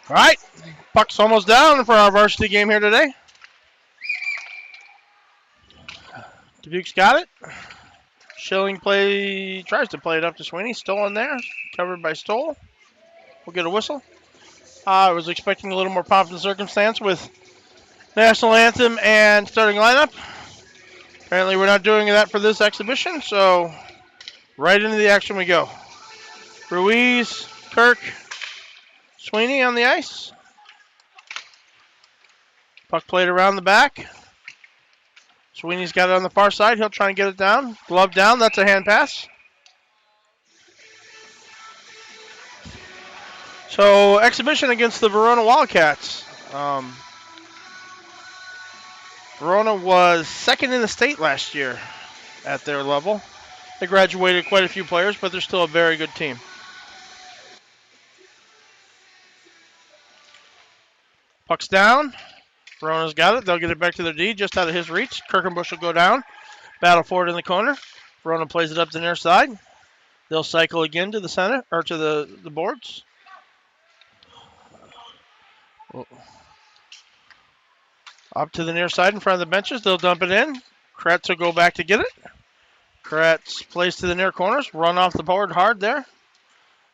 All right, puck's almost down for our varsity game here today. Dubuque's got it. Schilling tries to play it up to Sweeney. Stolen there, covered by Stoll. We'll get a whistle. I was expecting a little more pomp and circumstance with national anthem and starting lineup. Apparently, we're not doing that for this exhibition, so right into the action we go. Ruiz, Kirk, Sweeney on the ice. Puck played around the back. Sweeney's got it on the far side. He'll try and get it down. Glove down. That's a hand pass. So, exhibition against the Verona Wildcats. Verona was second in the state last year at their level. They graduated quite a few players, but they're still a very good team. Puck's down. Verona's got it. They'll get it back to their D, just out of his reach. Kirkenbush will go down. Battle for it in the corner. Verona plays it up the near side. They'll cycle again to the center, or to the boards. Up to the near side in front of the benches. They'll dump it in. Kretz will go back to get it. Kretz plays to the near corners. Run off the board hard there.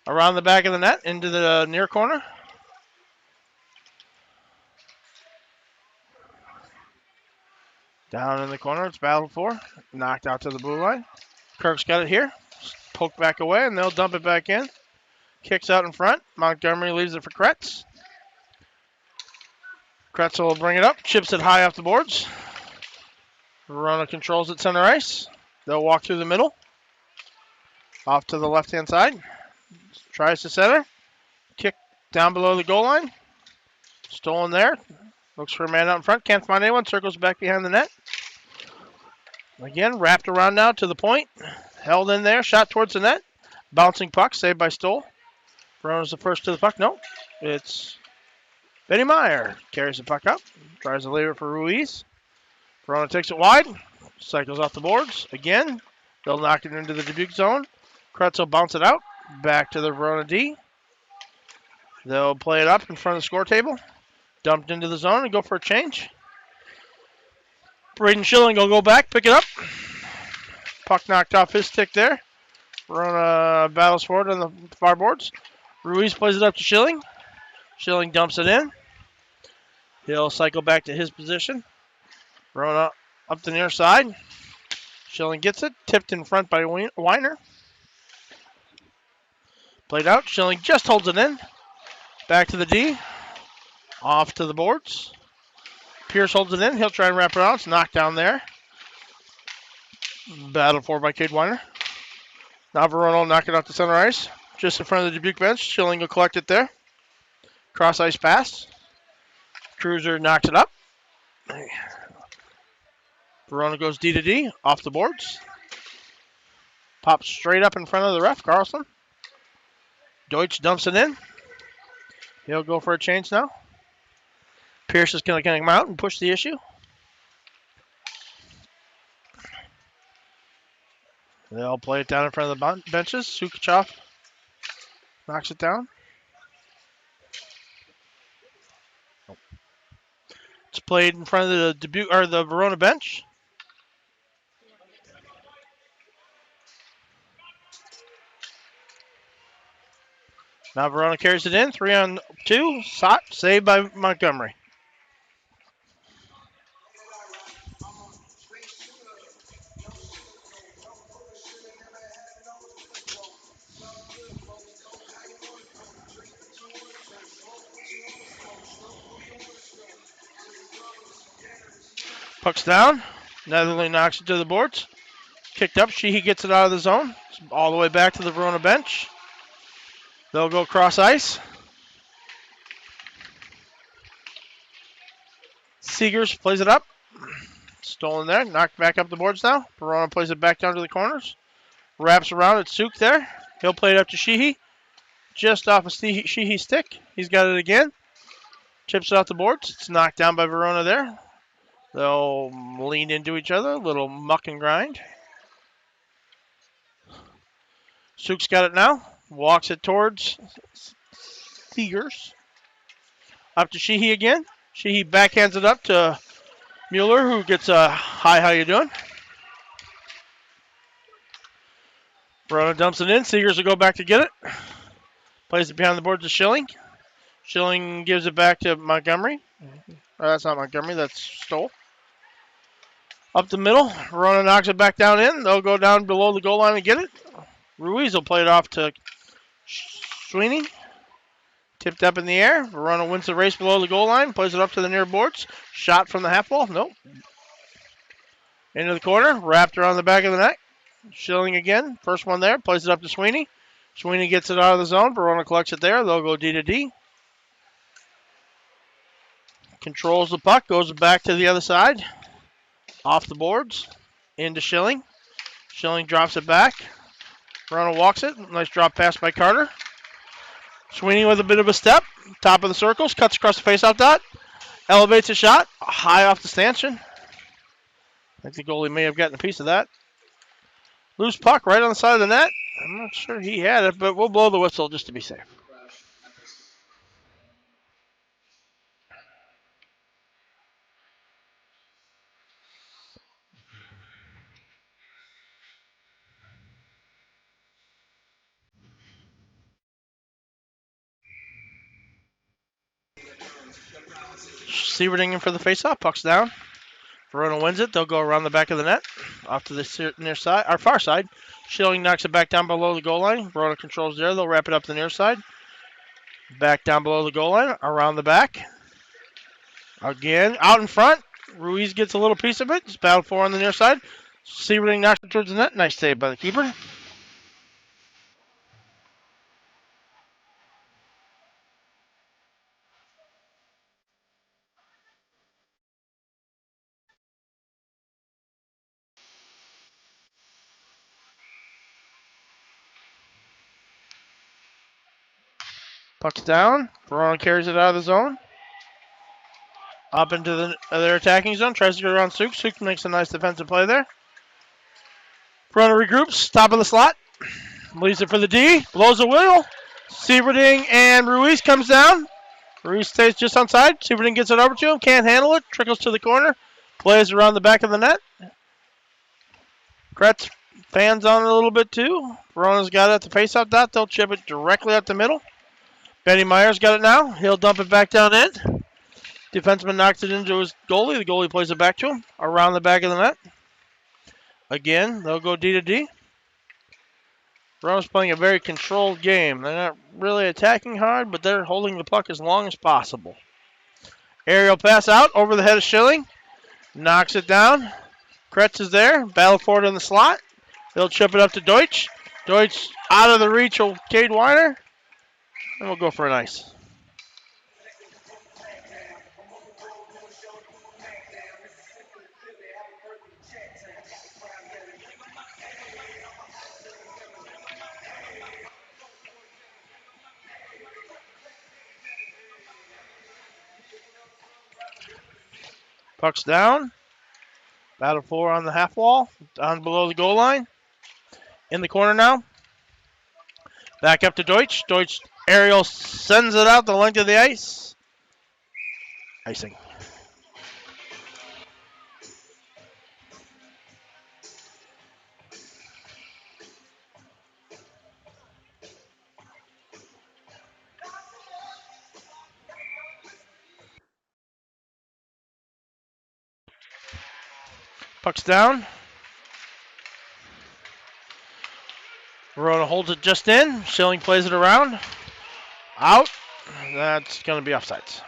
Around the back of the net into the near corner. Down in the corner. It's battled for. Knocked out to the blue line. Kirk's got it here. Poked back away, and they'll dump it back in. Kicks out in front. Montgomery leaves it for Kretz. Kretz will bring it up. Chips it high off the boards. Verona controls it center ice. They'll walk through the middle. Off to the left-hand side. Tries to center. Kick down below the goal line. Stolen there. Looks for a man out in front. Can't find anyone. Circles back behind the net. Again, wrapped around now to the point. Held in there. Shot towards the net. Bouncing puck. Saved by Stoll. Verona's the first to the puck. No. It's Benny Meyer. Carries the puck up. Tries to leave it for Ruiz. Verona takes it wide. Cycles off the boards. Again. They'll knock it into the Dubuque zone. Kretz will bounce it out. Back to the Verona D. They'll play it up in front of the score table. Dumped into the zone and go for a change. Braden Schilling will go back, pick it up. Puck knocked off his stick there. Verona battles forward on the far boards. Ruiz plays it up to Schilling. Schilling dumps it in. He'll cycle back to his position. Verona up the near side. Schilling gets it. Tipped in front by Weiner. Played out. Schilling just holds it in. Back to the D. Off to the boards. Pierce holds it in. He'll try and wrap it around. It's knocked down there. Battled for by Cade Weiner. Now Verona will knock it off the center ice. Just in front of the Dubuque bench. Schilling will collect it there. Cross ice pass. Cruiser knocks it up. Verona goes D to D. Off the boards. Pops straight up in front of the ref, Carlson. Deutsch dumps it in. He'll go for a change now. Pierce is going to come out and push the issue. They'll play it down in front of the benches. Sukichov knocks it down. It's played in front of the Dubuque or the Verona bench. Now Verona carries it in. 3-on-2. Shot saved by Montgomery. Puck's down. Netherly knocks it to the boards. Kicked up. Sheehy gets it out of the zone. All the way back to the Verona bench. They'll go cross ice. Seegers plays it up. Stolen there. Knocked back up the boards now. Verona plays it back down to the corners. Wraps around. It's Suk there. He'll play it up to Sheehy. Just off of Sheehy's stick. He's got it again. Chips it off the boards. It's knocked down by Verona there. They'll lean into each other. A little muck and grind. Suk's got it now. Walks it towards Seegers. Up to Sheehy again. Sheehy backhands it up to Mueller, who gets a hi, how you doing? Verona dumps it in. Seegers will go back to get it. Plays it behind the boards to Schilling. Schilling gives it back to Montgomery. That's not Montgomery, that's Stoll. Up the middle. Verona knocks it back down in. They'll go down below the goal line and get it. Ruiz will play it off to Sweeney. Tipped up in the air. Verona wins the race below the goal line. Plays it up to the near boards. Shot from the half wall. Nope. Into the corner. Wrapped around the back of the net. Schilling again. First one there. Plays it up to Sweeney. Sweeney gets it out of the zone. Verona collects it there. They'll go D to D. Controls the puck. Goes back to the other side. Off the boards. Into Schilling. Schilling drops it back. Verona walks it. Nice drop pass by Carter. Sweeney with a bit of a step. Top of the circles. Cuts across the faceoff dot. Elevates a shot. High off the stanchion. I think the goalie may have gotten a piece of that. Loose puck right on the side of the net. I'm not sure he had it, but we'll blow the whistle just to be safe. Sieverdingen for the faceoff. Puck's down. Verona wins it. They'll go around the back of the net. Off to the near side, our far side. Schilling knocks it back down below the goal line. Verona controls there. They'll wrap it up to the near side. Back down below the goal line. Around the back. Again, out in front. Ruiz gets a little piece of it. It's battle for on the near side. Sieverding knocks it towards the net. Nice save by the keeper. Puck's down. Verona carries it out of the zone. Up into their attacking zone. Tries to get around Suk. Suk makes a nice defensive play there. Verona regroups. Top of the slot. Leaves it for the D. Blows a wheel. Sieverding and Ruiz comes down. Ruiz stays just onside. Sieverding gets it over to him. Can't handle it. Trickles to the corner. Plays around the back of the net. Kretz fans on it a little bit too. Verona's got it at the faceoff dot. They'll chip it directly up the middle. Benny Myers got it now. He'll dump it back down in. Defenseman knocks it into his goalie. The goalie plays it back to him. Around the back of the net. Again, they'll go D to D. Verona's playing a very controlled game. They're not really attacking hard, but they're holding the puck as long as possible. Aerial pass out over the head of Schilling. Knocks it down. Kretz is there. Battle for it in the slot. They'll chip it up to Deutsch. Deutsch out of the reach of Cade Weiner. And we'll go for an ice. Puck's down. Battle for on the half wall. Down below the goal line. In the corner now. Back up to Deutsch. Deutsch aerial sends it out the length of the ice. Icing. Puck's down. Verona holds it just in. Schilling plays it around. Out. That's going to be offsides.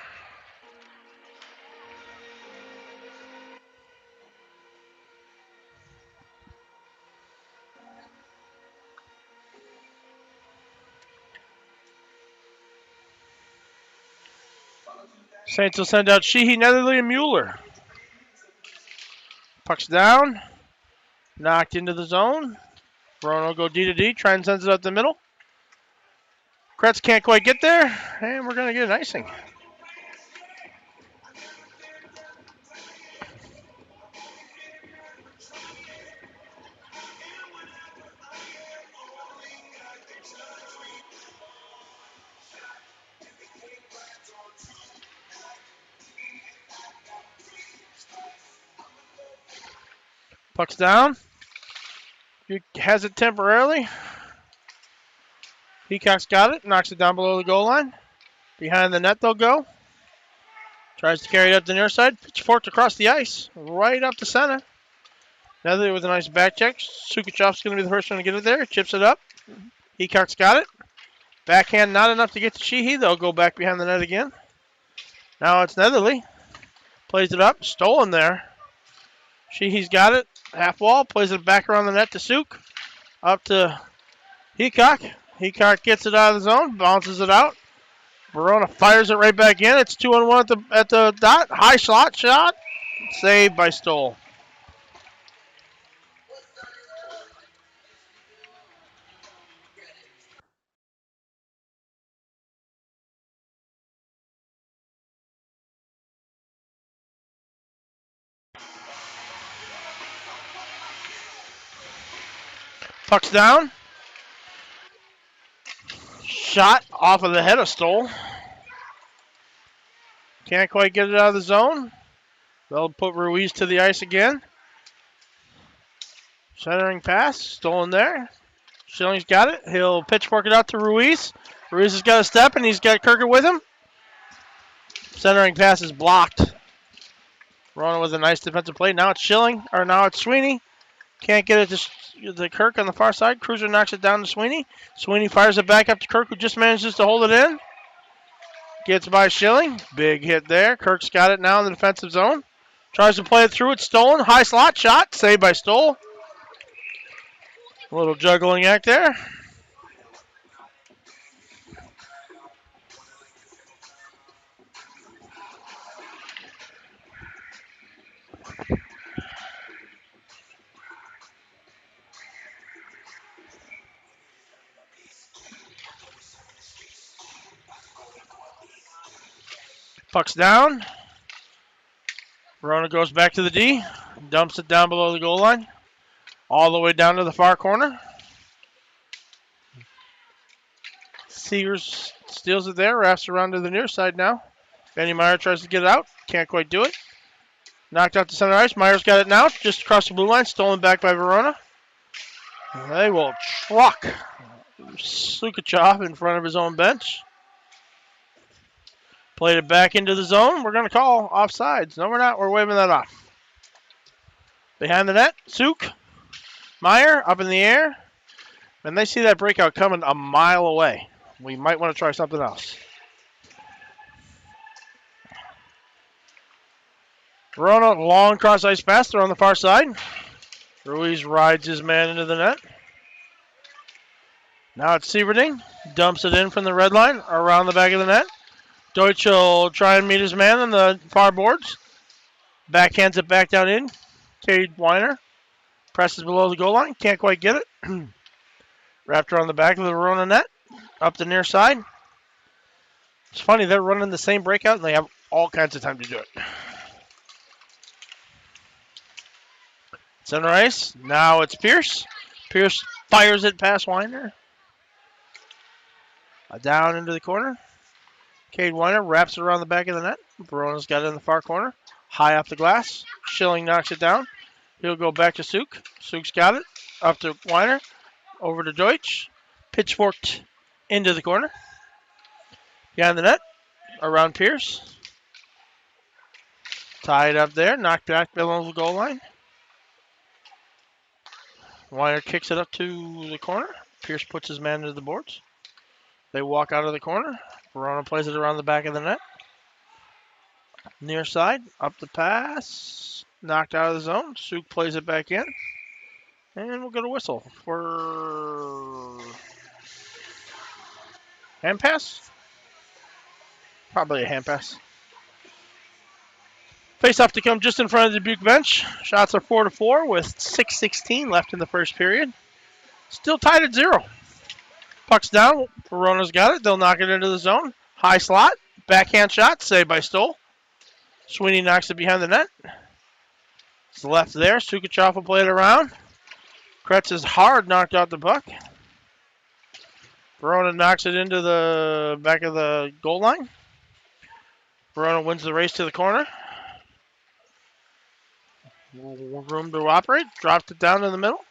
Saints will send out Sheehy, Netherly, and Mueller. Puck's down. Knocked into the zone. Verona will go D to D. Try and sends it up the middle. Kretz can't quite get there. And we're going to get an icing. Puck's down. He has it temporarily. Peacock's got it. Knocks it down below the goal line. Behind the net they'll go. Tries to carry it up the near side. Pitchforked across the ice. Right up the center. Netherly with a nice back check. Sukachov's going to be the first one to get it there. Chips it up. Peacock's got it. Backhand not enough to get to Sheehy. They'll go back behind the net again. Now it's Netherly. Plays it up. Stolen there. Sheehy's got it. Half wall. Plays it back around the net to Suk. Up to Peacock. Peacock gets it out of the zone. Bounces it out. Verona fires it right back in. It's 2-on-1 at the dot. High shot. Saved by Stoll. Puck's down. Shot off of the head of Stoll. Can't quite get it out of the zone. They'll put Ruiz to the ice again. Centering pass. Stolen there. Schilling's got it. He'll pitchfork it out to Ruiz. Ruiz has got a step, and he's got Kirker with him. Centering pass is blocked. Verona with a nice defensive play. Now it's now it's Sweeney. Can't get it to Kirk on the far side. Cruiser knocks it down to Sweeney. Sweeney fires it back up to Kirk, who just manages to hold it in. Gets by Schilling. Big hit there. Kirk's got it now in the defensive zone. Tries to play it through. It's stolen. High slot shot. Saved by Stoll. A little juggling act there. Puck's down. Verona goes back to the D. Dumps it down below the goal line. All the way down to the far corner. Seegers steals it there. Wraps around to the near side now. Benny Meyer tries to get it out. Can't quite do it. Knocked out to center ice. Meyer's got it now. Just across the blue line. Stolen back by Verona. They will truck Sukachov in front of his own bench. Played it back into the zone. We're going to call offsides. No, we're not. We're waving that off. Behind the net, Suk. Meyer up in the air. And they see that breakout coming a mile away. We might want to try something else. Verona, long cross ice pass. They're on the far side. Ruiz rides his man into the net. Now it's Sieverding. Dumps it in from the red line around the back of the net. Deutsch will try and meet his man on the far boards. Backhands it back down in. Cade Weiner presses below the goal line. Can't quite get it. Wrapped around the back of the Verona net. Up the near side. It's funny, they're running the same breakout, and they have all kinds of time to do it. Center ice. Now it's Pierce. Pierce fires it past Weiner. Down into the corner. Cade Weiner wraps it around the back of the net. Verona's got it in the far corner. High off the glass. Schilling knocks it down. He'll go back to Suk. Suk's got it. Up to Weiner. Over to Deutsch. Pitchforked into the corner. Behind the net. Around Pierce. Tied up there. Knocked back below the goal line. Weiner kicks it up to the corner. Pierce puts his man into the boards. They walk out of the corner. Verona plays it around the back of the net. Near side. Up the pass. Knocked out of the zone. Suk plays it back in. And we'll get a whistle for hand pass. Probably a hand pass. Face off to come just in front of the Dubuque bench. Shots are 4-4 with 6:16 left in the first period. Still tied at 0. Puck's down. Verona's got it. They'll knock it into the zone. High slot. Backhand shot. Saved by Stoll. Sweeney knocks it behind the net. It's left there. Sukachov will play it around. Kretz is hard knocked out the puck. Verona knocks it into the back of the goal line. Verona wins the race to the corner. Room to operate. Dropped it down in the middle.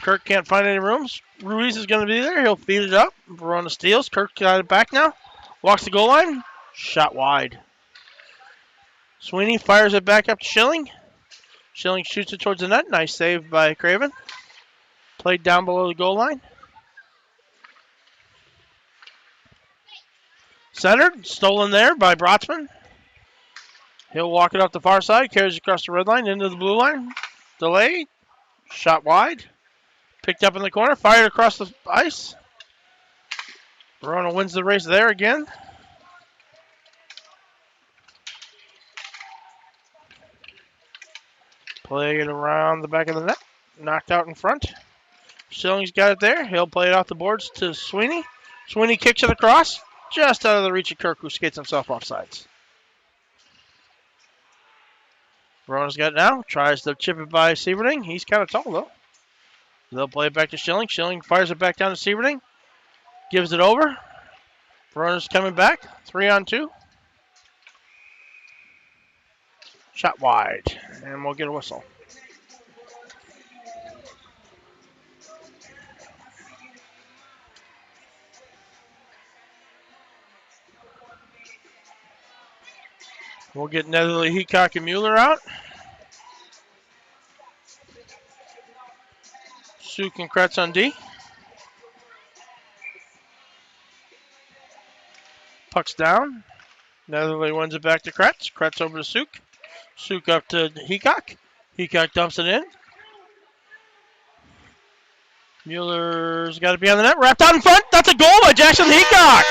Kirk can't find any rooms. Ruiz is going to be there. He'll feed it up. Verona steals. Kirk got it back now. Walks the goal line. Shot wide. Sweeney fires it back up to Schilling. Schilling shoots it towards the net. Nice save by Craven. Played down below the goal line. Centered. Stolen there by Brotzman. He'll walk it up the far side. Carries across the red line into the blue line. Delay. Shot wide. Picked up in the corner. Fired across the ice. Verona wins the race there again. Play it around the back of the net. Knocked out in front. Schilling's got it there. He'll play it off the boards to Sweeney. Sweeney kicks it across. Just out of the reach of Kirk, who skates himself off sides. Verona's got it now. Tries to chip it by Sieverding. He's kind of tall, though. They'll play it back to Schilling. Schilling fires it back down to Sieverding. Gives it over. Verona's coming back. 3-on-2. Shot wide. And we'll get a whistle. We'll get Netherly, Heacock, and Mueller out. Suk and Kretz on D. Puck's down. Netherly wins it back to Kretz. Kretz over to Suk. Suk up to Heacock. Heacock dumps it in. Mueller's got to be on the net. Wrapped out in front. That's a goal by Jackson Heacock.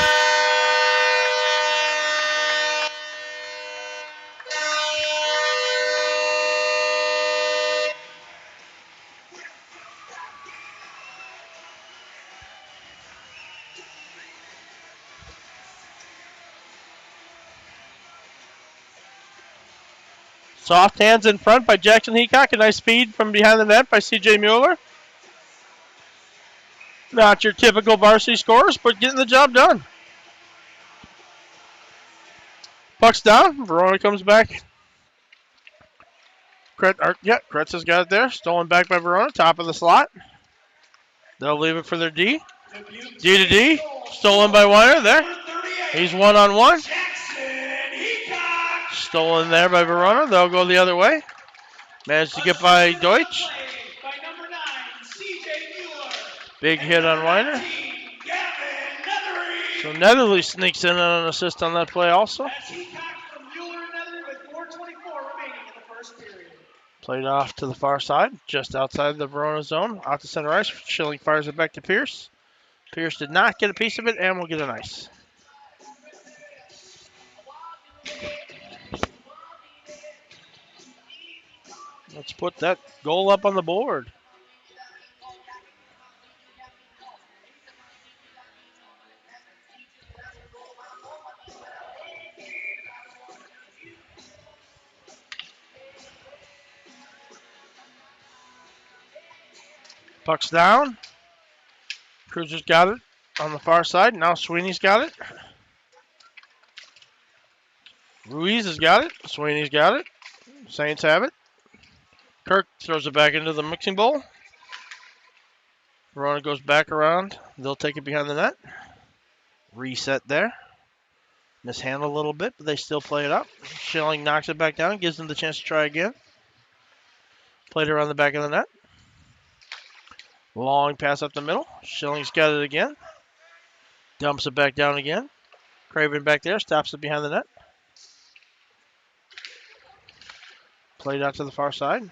Soft hands in front by Jackson Heacock. A nice feed from behind the net by C.J. Mueller. Not your typical varsity scores, but getting the job done. Puck's down. Verona comes back. Kretz has got it there. Stolen back by Verona. Top of the slot. They'll leave it for their D. D to D. Stolen by Weiner there. He's one-on-one. Stolen there by Verona. They'll go the other way. Managed to get by Deutsch. Big hit on Weiner. So Netherly sneaks in on an assist on that play also. Played off to the far side, just outside the Verona zone, out to center ice. Schilling fires it back to Pierce. Pierce did not get a piece of it and will get an ice. Let's put that goal up on the board. Puck's down. Cruiser's got it on the far side. Now Sweeney's got it. Ruiz has got it. Sweeney's got it. Saints have it. Kirk throws it back into the mixing bowl. Verona goes back around. They'll take it behind the net. Reset there. Mishandled a little bit, but they still play it up. Schilling knocks it back down, gives them the chance to try again. Played around the back of the net. Long pass up the middle. Schilling's got it again. Dumps it back down again. Craven back there, stops it behind the net. Played out to the far side.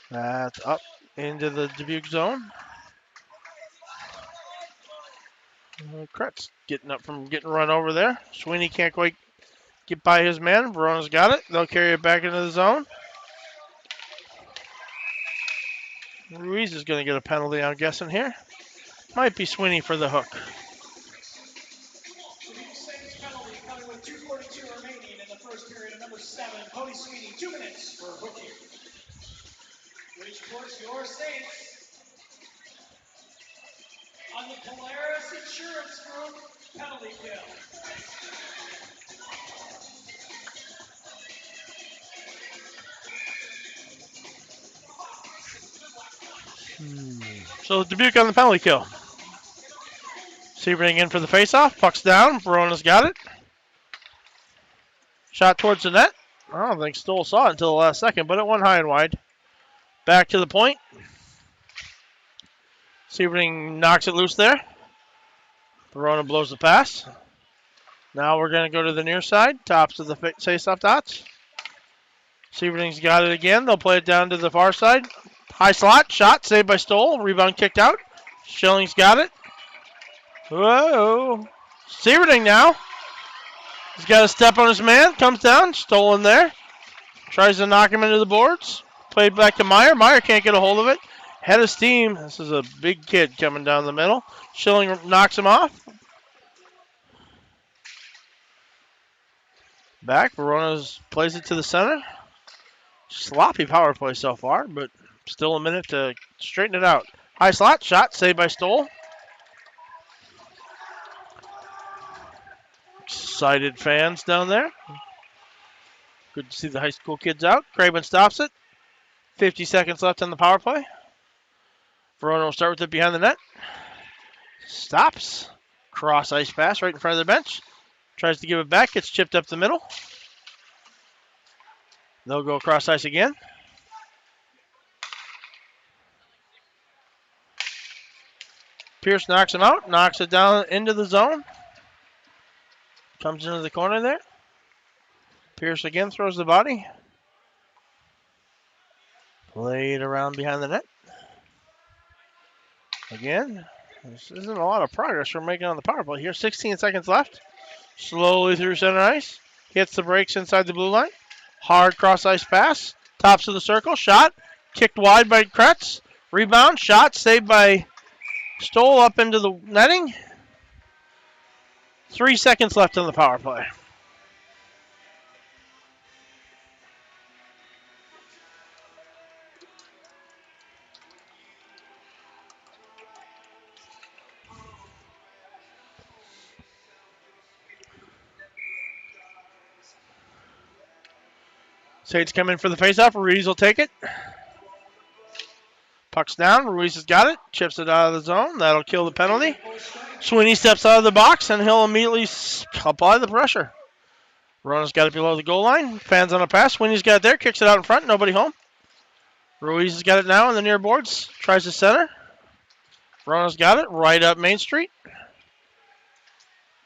That's up into the Dubuque zone. Kretz getting up from getting run over there. Sweeney can't quite get by his man. Verona's got it. They'll carry it back into the zone. Ruiz is going to get a penalty, I'm guessing here. Might be Sweeney for the hook. Penalty coming with 2:42 remaining in the first period of number 7, Cody Sweeney, 2 minutes for hooking. Which puts your Saints on the Polaris Insurance Group penalty kill. So Dubuque on the penalty kill. Sebring in for the faceoff. Puck's down. Verona's got it. Shot towards the net. I don't think Stoll saw it until the last second, but it went high and wide. Back to the point. Sebring knocks it loose there. Verona blows the pass. Now we're going to go to the near side. Tops of the faceoff dots. Sebring's got it again. They'll play it down to the far side. High slot. Shot. Saved by Stoll. Rebound kicked out. Schilling's got it. Whoa. Sebring now. He's got a step on his man. Comes down. Stoll in there. Tries to knock him into the boards. Played back to Meyer. Meyer can't get a hold of it. Head of steam. This is a big kid coming down the middle. Schilling knocks him off. Back. Verona's plays it to the center. Sloppy power play so far, but still a minute to straighten it out. High slot. Shot. Saved by Stoll. Excited fans down there. Good to see the high school kids out. Craven stops it. 50 seconds left on the power play. Verona will start with it behind the net. Stops. Cross ice pass right in front of the bench. Tries to give it back. Gets chipped up the middle. They'll go across ice again. Pierce knocks him out. Knocks it down into the zone. Comes into the corner there. Pierce again throws the body. Played around behind the net. Again. This isn't a lot of progress we're making on the power play here. 16 seconds left. Slowly through center ice. Hits the brakes inside the blue line. Hard cross ice pass. Tops of the circle. Shot. Kicked wide by Kretz. Rebound. Shot. Saved by Stoll up into the netting. 3 seconds left on the power play. Saints come in for the faceoff. Ruiz will take it. Puck's down. Ruiz has got it. Chips it out of the zone. That'll kill the penalty. Sweeney steps out of the box, and he'll immediately apply the pressure. Verona's got it below the goal line. Fans on a pass. Sweeney's got it there. Kicks it out in front. Nobody home. Ruiz has got it now in the near boards. Tries to center. Verona's got it right up Main Street.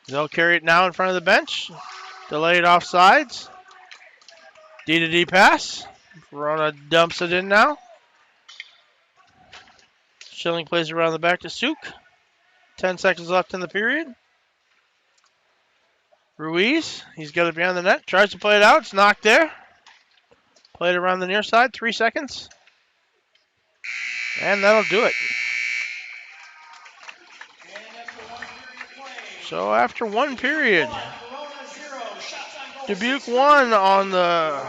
They'll carry it now in front of the bench. Delayed off sides. D-to-D pass. Verona dumps it in now. Schilling plays around the back to Suk. 10 seconds left in the period. Ruiz, he's got it behind the net. Tries to play it out. It's knocked there. Played around the near side. 3 seconds. And that'll do it. So after one period, Dubuque won on the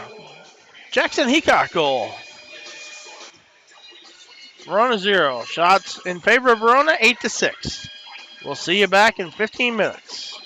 Jackson Heacock goal. Verona 0. Shots in favor of Verona, 8-6. We'll see you back in 15 minutes.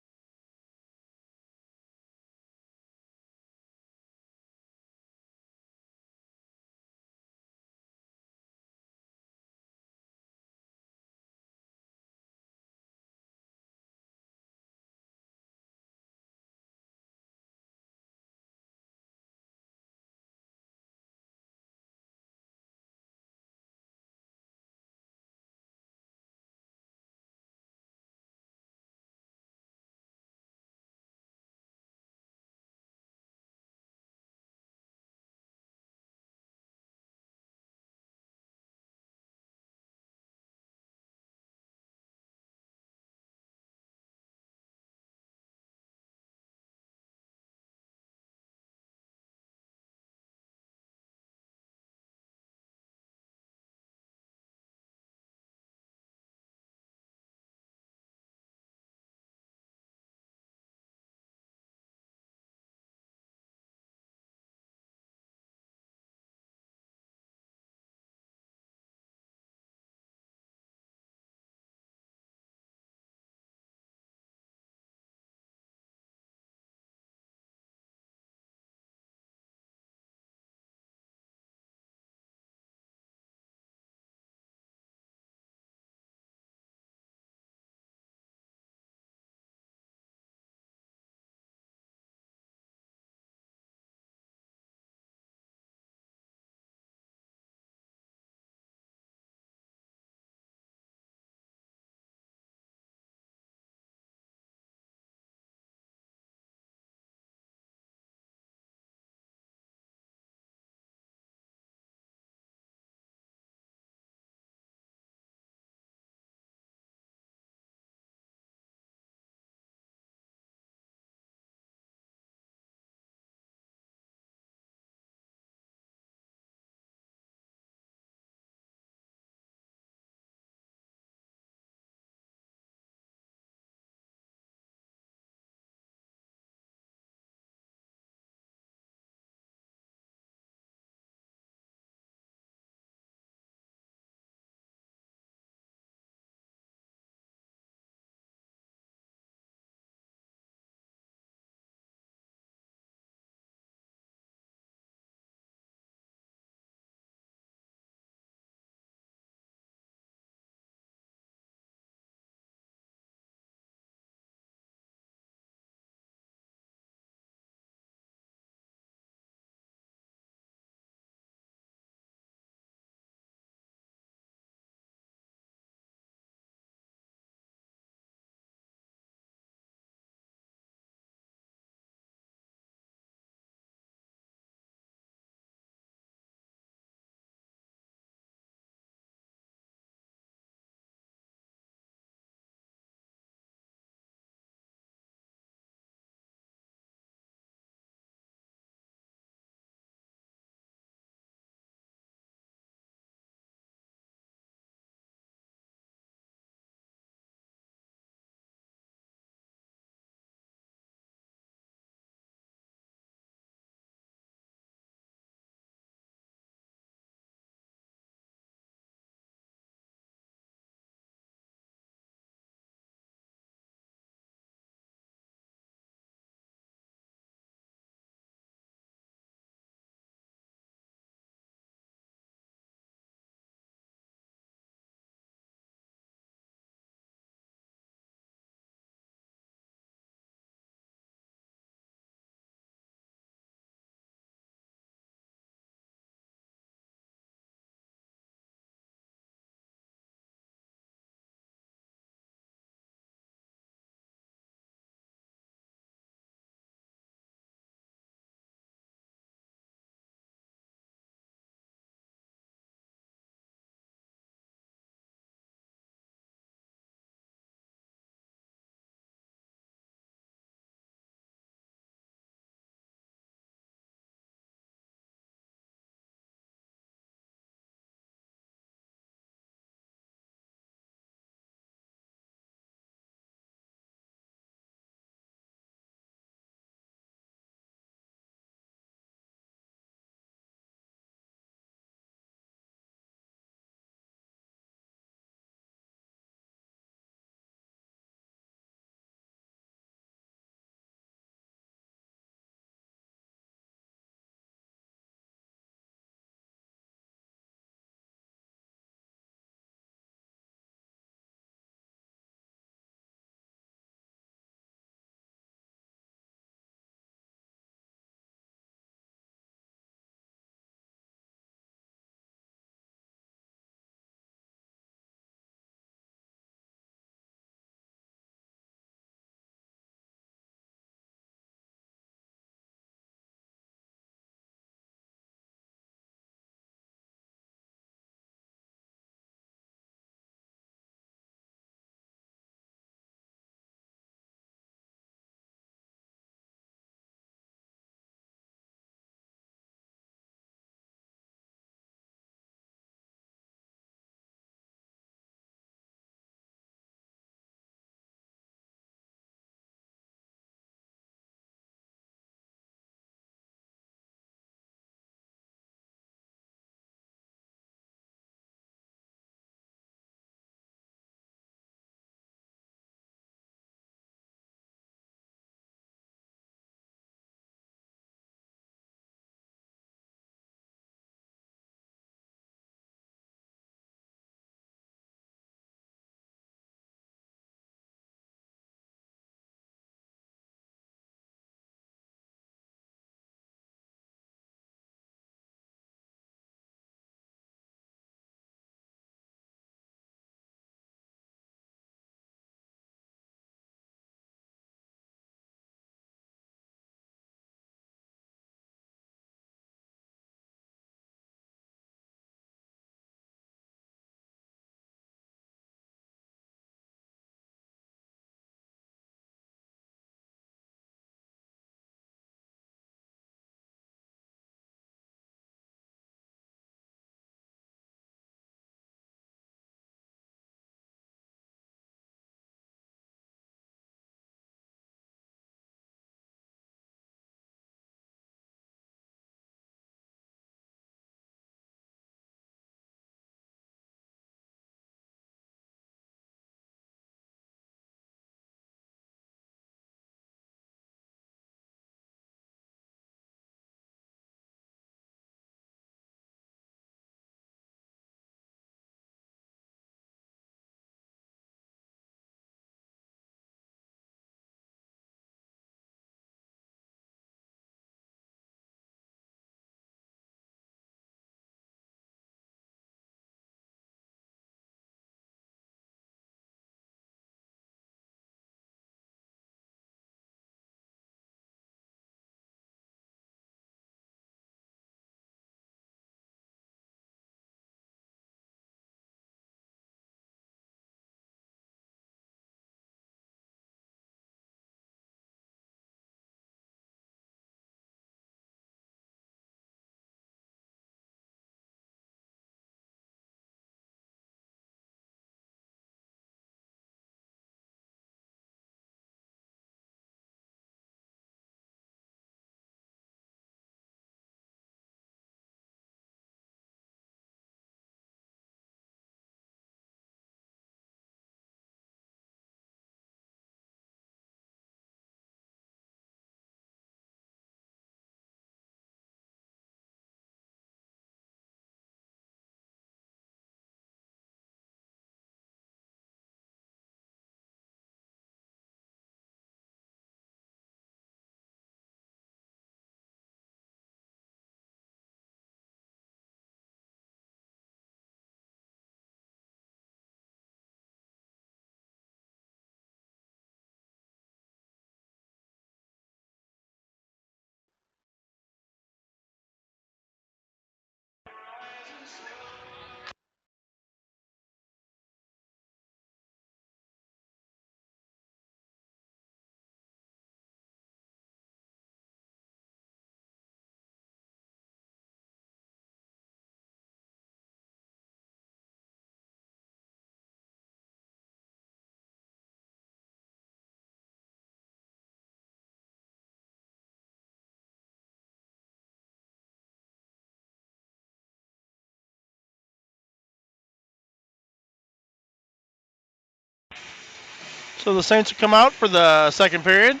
So the Saints will come out for the second period.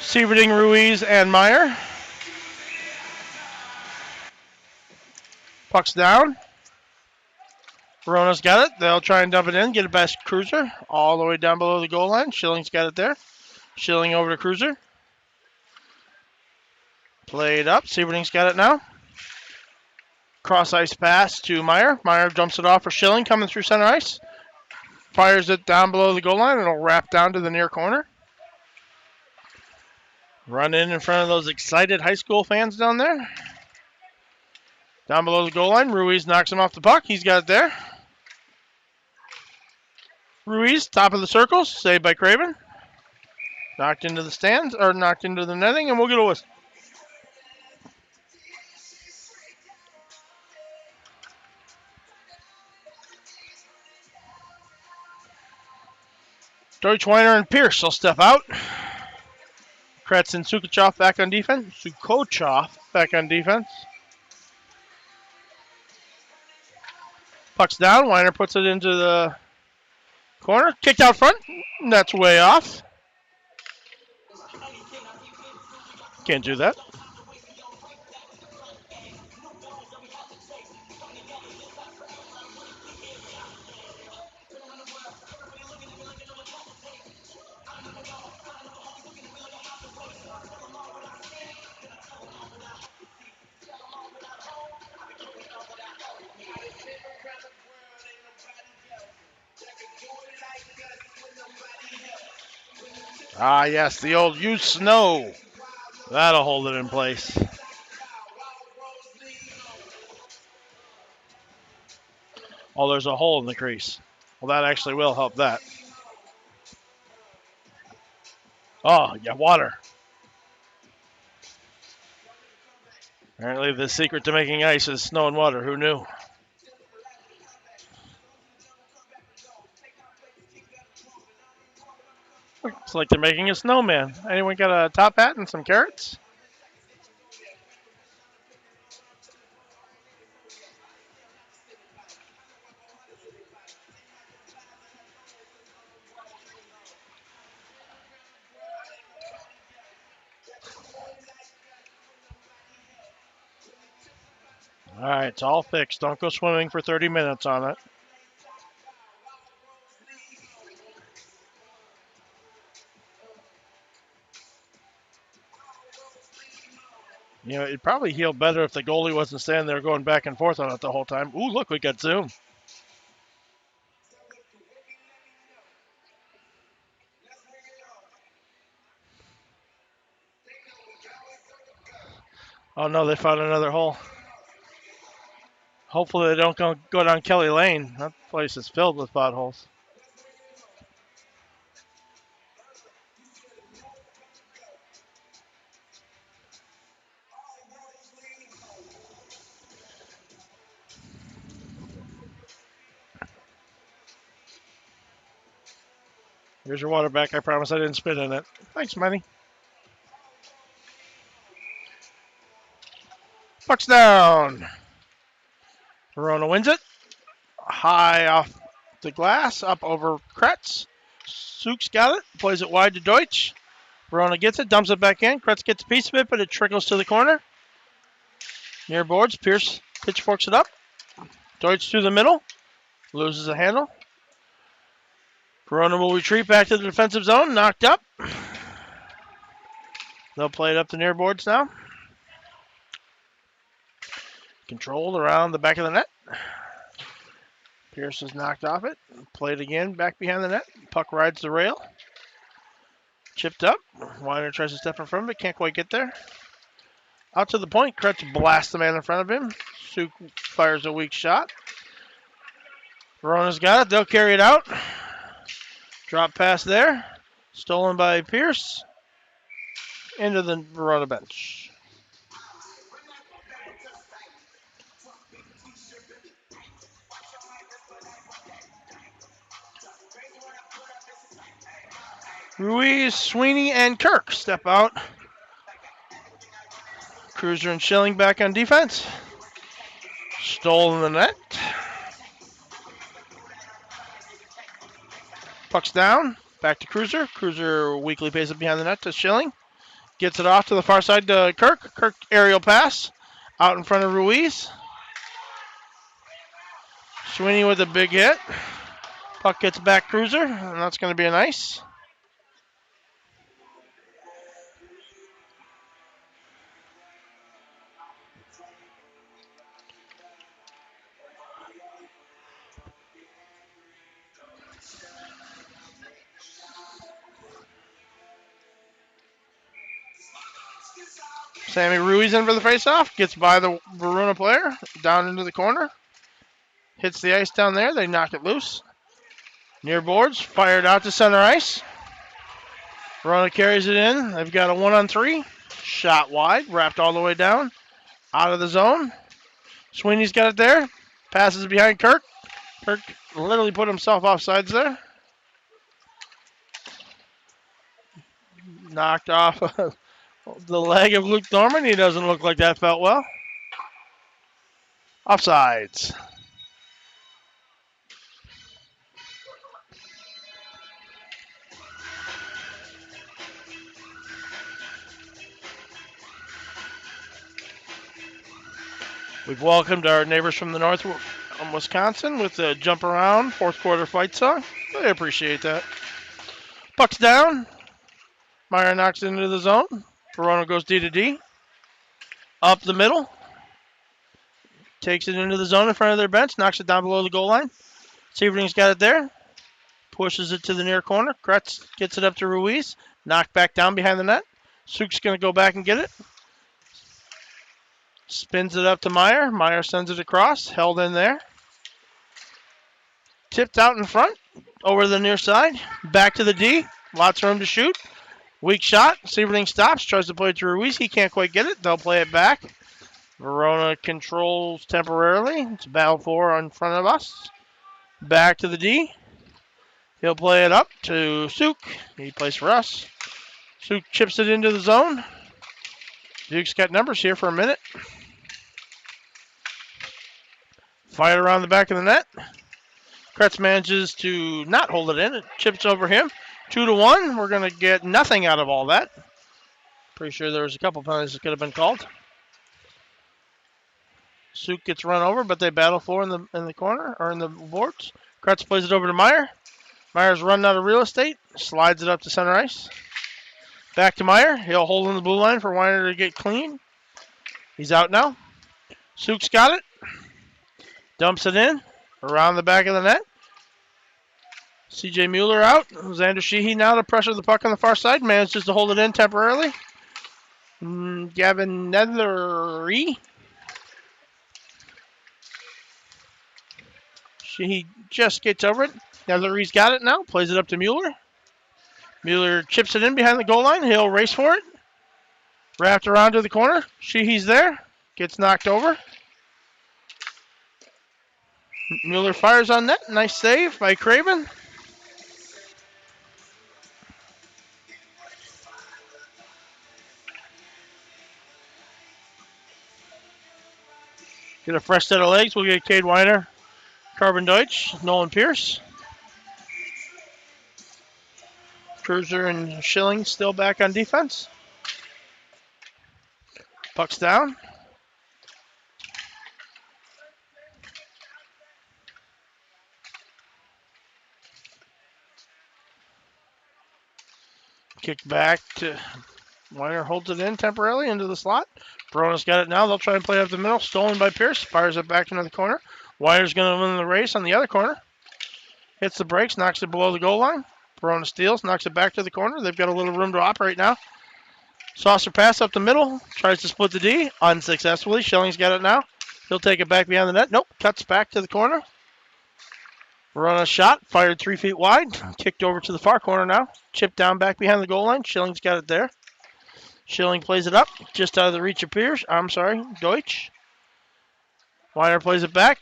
Sieverding, Ruiz, and Meyer. Puck's down. Verona's got it. They'll try and dump it in, get it past Cruiser, all the way down below the goal line. Schilling's got it there. Schilling over to Cruiser. Played up. Sieverding's got it now. Cross ice pass to Meyer. Meyer jumps it off for Schilling, coming through center ice. Fires it down below the goal line, and it'll wrap down to the near corner. Run in front of those excited high school fans down there. Down below the goal line, Ruiz knocks him off the puck. He's got it there. Ruiz, top of the circle, saved by Craven. Knocked into the stands, or knocked into the netting, and we'll get a whistle. Deutschweiner and Pierce will step out. Kretz and Sukochov back on defense. Puck's down. Weiner puts it into the corner. Kicked out front. That's way off. Can't do that. Ah, yes, the old use snow. That'll hold it in place. Oh, there's a hole in the crease. Well, that actually will help that. Oh, yeah, water. Apparently the secret to making ice is snow and water. Who knew? Looks like they're making a snowman. Anyone got a top hat and some carrots? All right, it's all fixed. Don't go swimming for 30 minutes on it. You know, it'd probably heal better if the goalie wasn't standing there going back and forth on it the whole time. Ooh, look, we got zoom. Oh, no, they found another hole. Hopefully they don't go down Kelly Lane. That place is filled with potholes. Here's your water back. I promise I didn't spit in it. Thanks, Manny. Puck's down. Verona wins it. High off the glass, up over Kretz. Sook's got it. Plays it wide to Deutsch. Verona gets it, dumps it back in. Kretz gets a piece of it, but it trickles to the corner. Near boards, Pierce pitchforks it up. Deutsch through the middle. Loses a handle. Verona will retreat back to the defensive zone. Knocked up. They'll play it up the near boards now. Controlled around the back of the net. Pierce is knocked off it. Played again back behind the net. Puck rides the rail. Chipped up. Weiner tries to step in front of it. Can't quite get there. Out to the point. Kretz blasts the man in front of him. Suk fires a weak shot. Verona's got it. They'll carry it out. Drop pass there. Stolen by Pierce. Into the Verona bench. Ruiz, Sweeney, and Kirk step out. Cruiser and Schilling back on defense. Stolen the net. Puck's down. Back to Cruiser. Cruiser weakly pays it behind the net to Schilling. Gets it off to the far side to Kirk. Kirk aerial pass. Out in front of Ruiz. Sweeney with a big hit. Puck gets back Cruiser, and that's going to be a nice. Sammy Ruiz in for the faceoff. Gets by the Verona player. Down into the corner. Hits the ice down there. They knock it loose. Near boards. Fired out to center ice. Verona carries it in. They've got a 1-on-3. Shot wide. Wrapped all the way down. Out of the zone. Sweeney's got it there. Passes behind Kirk. Kirk literally put himself offsides there. Knocked off the leg of Luke Norman. He doesn't look like that felt well. Offsides. We've welcomed our neighbors from the north Wisconsin with the jump around fourth quarter fight song. I appreciate that. Puck's down. Meyer knocks it into the zone. Verona goes D to D. Up the middle. Takes it into the zone in front of their bench. Knocks it down below the goal line. Severing's got it there. Pushes it to the near corner. Kretz gets it up to Ruiz. Knocked back down behind the net. Suk's going to go back and get it. Spins it up to Meyer. Meyer sends it across. Held in there. Tipped out in front. Over the near side. Back to the D. Lots of room to shoot. Weak shot. Severing stops. Tries to play it to Ruiz. He can't quite get it. They'll play it back. Verona controls temporarily. It's battle 4 in front of us. Back to the D. He'll play it up to Suk. He plays for us. Suk chips it into the zone. Duke's got numbers here for a minute. Fired around the back of the net. Kretz manages to not hold it in. It chips over him. 2-1. We're going to get nothing out of all that. Pretty sure there was a couple penalties that could have been called. Suk gets run over, but they battle for in the corner or in the boards. Kretz plays it over to Meyer. Meyer's running out of real estate. Slides it up to center ice. Back to Meyer. He'll hold in the blue line for Weiner to get clean. He's out now. Suk's got it. Dumps it in. Around the back of the net. C.J. Mueller out. Xander Sheehy now to pressure the puck on the far side. Manages to hold it in temporarily. Gavin Nethery. Sheehy just gets over it. Nethery's got it now. Plays it up to Mueller. Mueller chips it in behind the goal line. He'll race for it. Wrapped around to the corner. Sheehy's there. Gets knocked over. Mueller fires on net. Nice save by Craven. Get a fresh set of legs. We'll get Cade Weiner, Carbon Deutsch, Nolan Pierce. Cruiser and Schilling still back on defense. Puck's down. Kicked back to Weiner, holds it in temporarily into the slot. Verona's got it now. They'll try and play up the middle. Stolen by Pierce. Fires it back into the corner. Weiner's going to win the race on the other corner. Hits the brakes. Knocks it below the goal line. Verona steals. Knocks it back to the corner. They've got a little room to operate now. Saucer pass up the middle. Tries to split the D. Unsuccessfully. Schilling's got it now. He'll take it back behind the net. Nope. Cuts back to the corner. Verona shot. Fired 3 feet wide. Kicked over to the far corner now. Chipped down back behind the goal line. Schilling's got it there. Schilling plays it up. Just out of the reach of Pierce. I'm sorry. Deutsch. Weiner plays it back.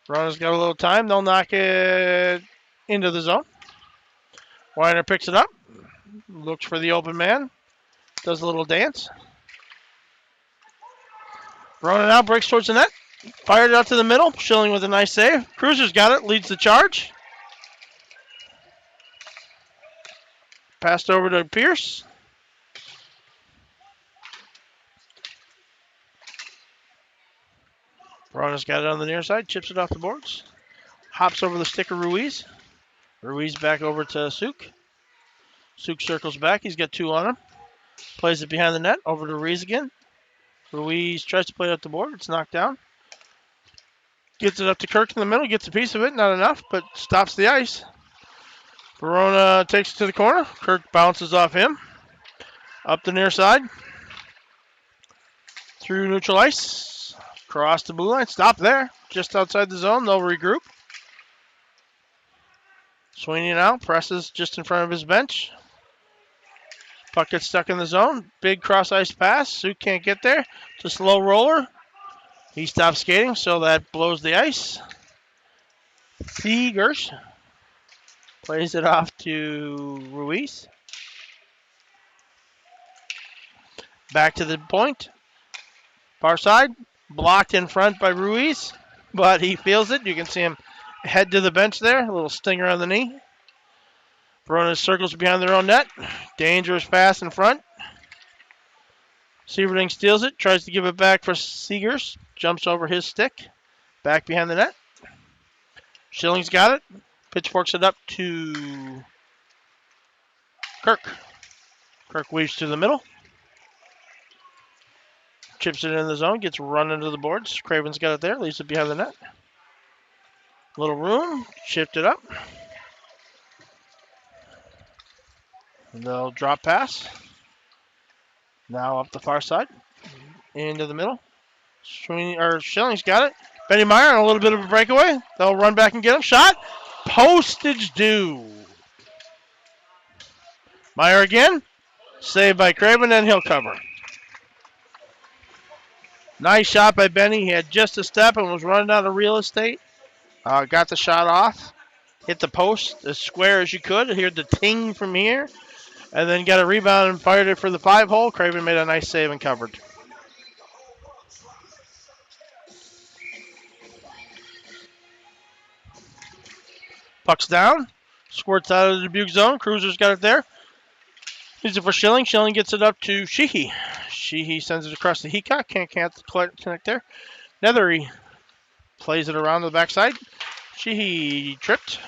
Verona's got a little time. They'll knock it into the zone. Weiner picks it up. Looks for the open man. Does a little dance. Verona now breaks towards the net. Fired it out to the middle. Schilling with a nice save. Cruiser's got it. Leads the charge. Passed over to Pierce. Verona's got it on the near side. Chips it off the boards. Hops over the stick of Ruiz. Ruiz back over to Suk. Suk circles back. He's got 2 on him. Plays it behind the net. Over to Ruiz again. Ruiz tries to play it up the board. It's knocked down. Gets it up to Kirk in the middle. Gets a piece of it. Not enough, but stops the ice. Verona takes it to the corner. Kirk bounces off him. Up the near side. Through neutral ice. Cross the blue line. Stop there. Just outside the zone. They'll regroup. Sweeney now presses just in front of his bench. Puck gets stuck in the zone. Big cross-ice pass. Suk can't get there. It's a slow roller. He stops skating, so that blows the ice. Seegers plays it off to Ruiz. Back to the point. Far side. Blocked in front by Ruiz, but he feels it. You can see him head to the bench there. A little stinger on the knee. Verona circles behind their own net. Dangerous pass in front. Sieverding steals it. Tries to give it back for Seegers. Jumps over his stick. Back behind the net. Schilling's got it. Pitchforks it up to Kirk. Kirk weaves to the middle. Chips it in the zone. Gets run into the boards. Craven's got it there. Leaves it behind the net. Little room. Shift it up. They'll drop pass. Now up the far side. Into the middle. Schilling's got it. Benny Meyer on a little bit of a breakaway. They'll run back and get him. Shot. Postage due. Meyer again. Saved by Craven, and he'll cover. Nice shot by Benny. He had just a step and was running out of real estate. Got the shot off. Hit the post as square as you could. Heard the ting from here. And then got a rebound and fired it for the 5-hole. Craven made a nice save and covered. Puck's down. Squirts out of the Dubuque zone. Cruiser's got it there. He's it for Schilling. Schilling gets it up to Sheehy. Sheehy sends it across the Heacock. Can't connect there. Nethery plays it around the backside. Sheehy tripped.